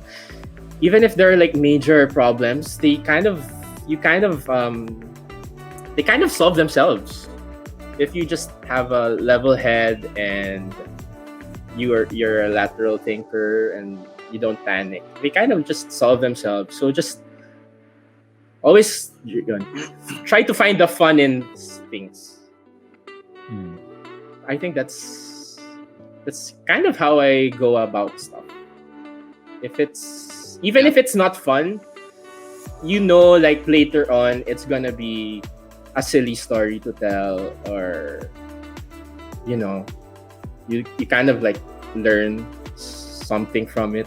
even if there are like major problems, they kind of solve themselves. If you just have a level head and you're a lateral thinker and you don't panic, they kind of just solve themselves. So just always try to find the fun in things. I think that's kind of how I go about stuff. If it's not fun, like later on it's gonna be a silly story to tell, or you kind of like learn something from it.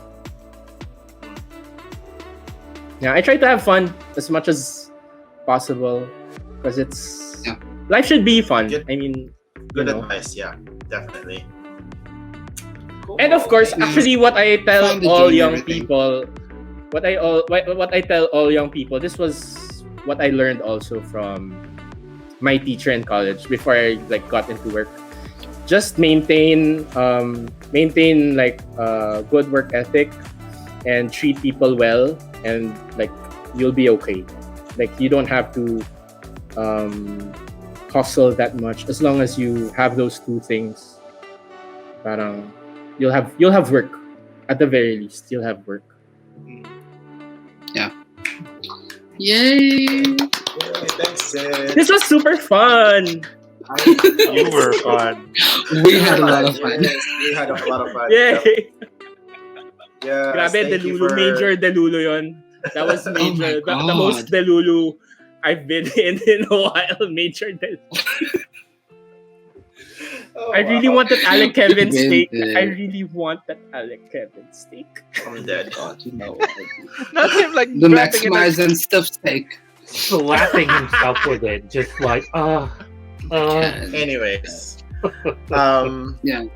Yeah, I try to have fun as much as possible because life should be fun. Good. I mean, Good advice, yeah, definitely. And of course, actually, what I tell Find the all joy in young everything. people, what I tell all young people, this was what I learned also from my teacher in college before I like got into work. Just maintain like good work ethic and treat people well, and like you'll be okay. Like you don't have to hustle that much as long as you have those two things. Parang you'll have work at the very least. You'll have work. Yay! Thanks, Sid. This was super fun. You were fun. We had a lot of fun. Yes, we had a lot of fun. Yay! Yeah. Grabe, Thank you Delulu. for- Major Delulu yon. That was major. my The most God. Delulu I've been in a while. Major Delulu. Oh, I really wow. want that Alec Kevin steak. Vintage. I really want that Alec Kevin steak. I'm dead. God, you know. Not him like The grabbing it maximize and stuff steak. Slapping himself with it, just like Anyways,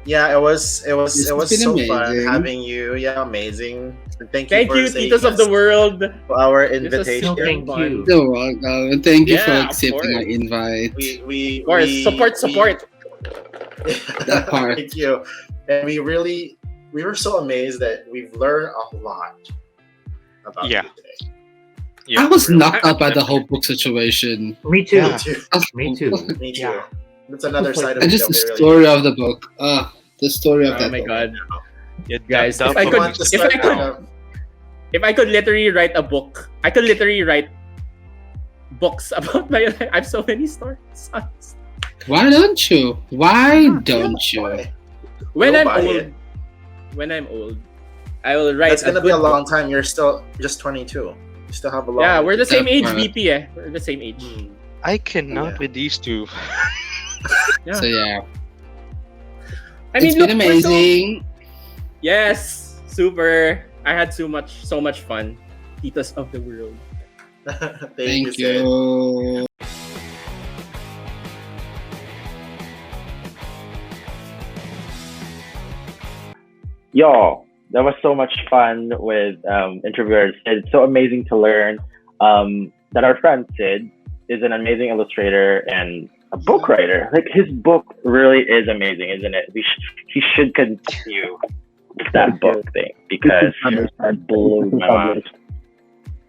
Yeah. it was It's been so fun amazing. having you. Yeah, amazing. And thank Thank for you, saying Titos of yes the world. to our This was invitation. so Thank fun. you. You're welcome. And thank you for Yeah, of accepting course. my invite. We Of course, support. That part. Thank you. And we were so amazed that we've learned a lot about Yeah. you today. Yeah, I was really. knocked up by the whole book situation. me too. Yeah. Me too. Me too. Yeah. That's another side of And it just that the we really story of the book. The story of Oh that my book. god. Yeah, Guys, that if I We could- want to if start I could- kind of- If I could literally write a book, I could literally write books about my life. I have so many stories. Why don't you? Why don't you? Boy, When Go I'm buy old, it. I will write. That's gonna be good a long book. time. You're still just 22. You still have a long. Yeah, we're the same That age, part. VP. We're the same age. I cannot Yeah. with these two. Yeah. So yeah, I mean, it's been look, we're so- amazing. Yes, super. I had so much fun. Titos of the world. Sid. Thank you. Y'all, that was so much fun with interviewers. It's so amazing to learn that our friend Sid is an amazing illustrator and a book writer. Like his book really is amazing, isn't it? He should continue with that book thing because it blew my mind.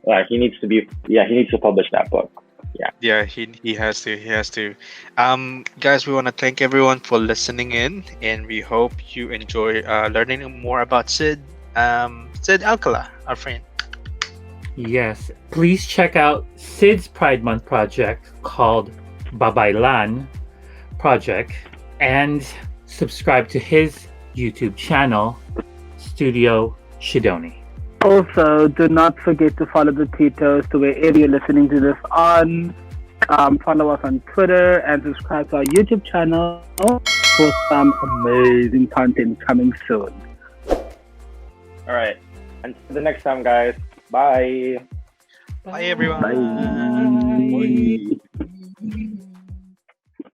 Yeah, he needs to publish that book. Yeah, he has to. Guys, we want to thank everyone for listening in, and we hope you enjoy learning more about Sid. Sid Alcala, our friend. Yes, please check out Sid's Pride Month project called Babaylan Project and subscribe to his YouTube channel, Studio Shidoni. Also, do not forget to follow the Titos to wherever you're listening to this on. Follow us on Twitter and subscribe to our YouTube channel. for some amazing content coming soon. All right. Until the next time, guys. Bye. Bye everyone. Bye. Bye.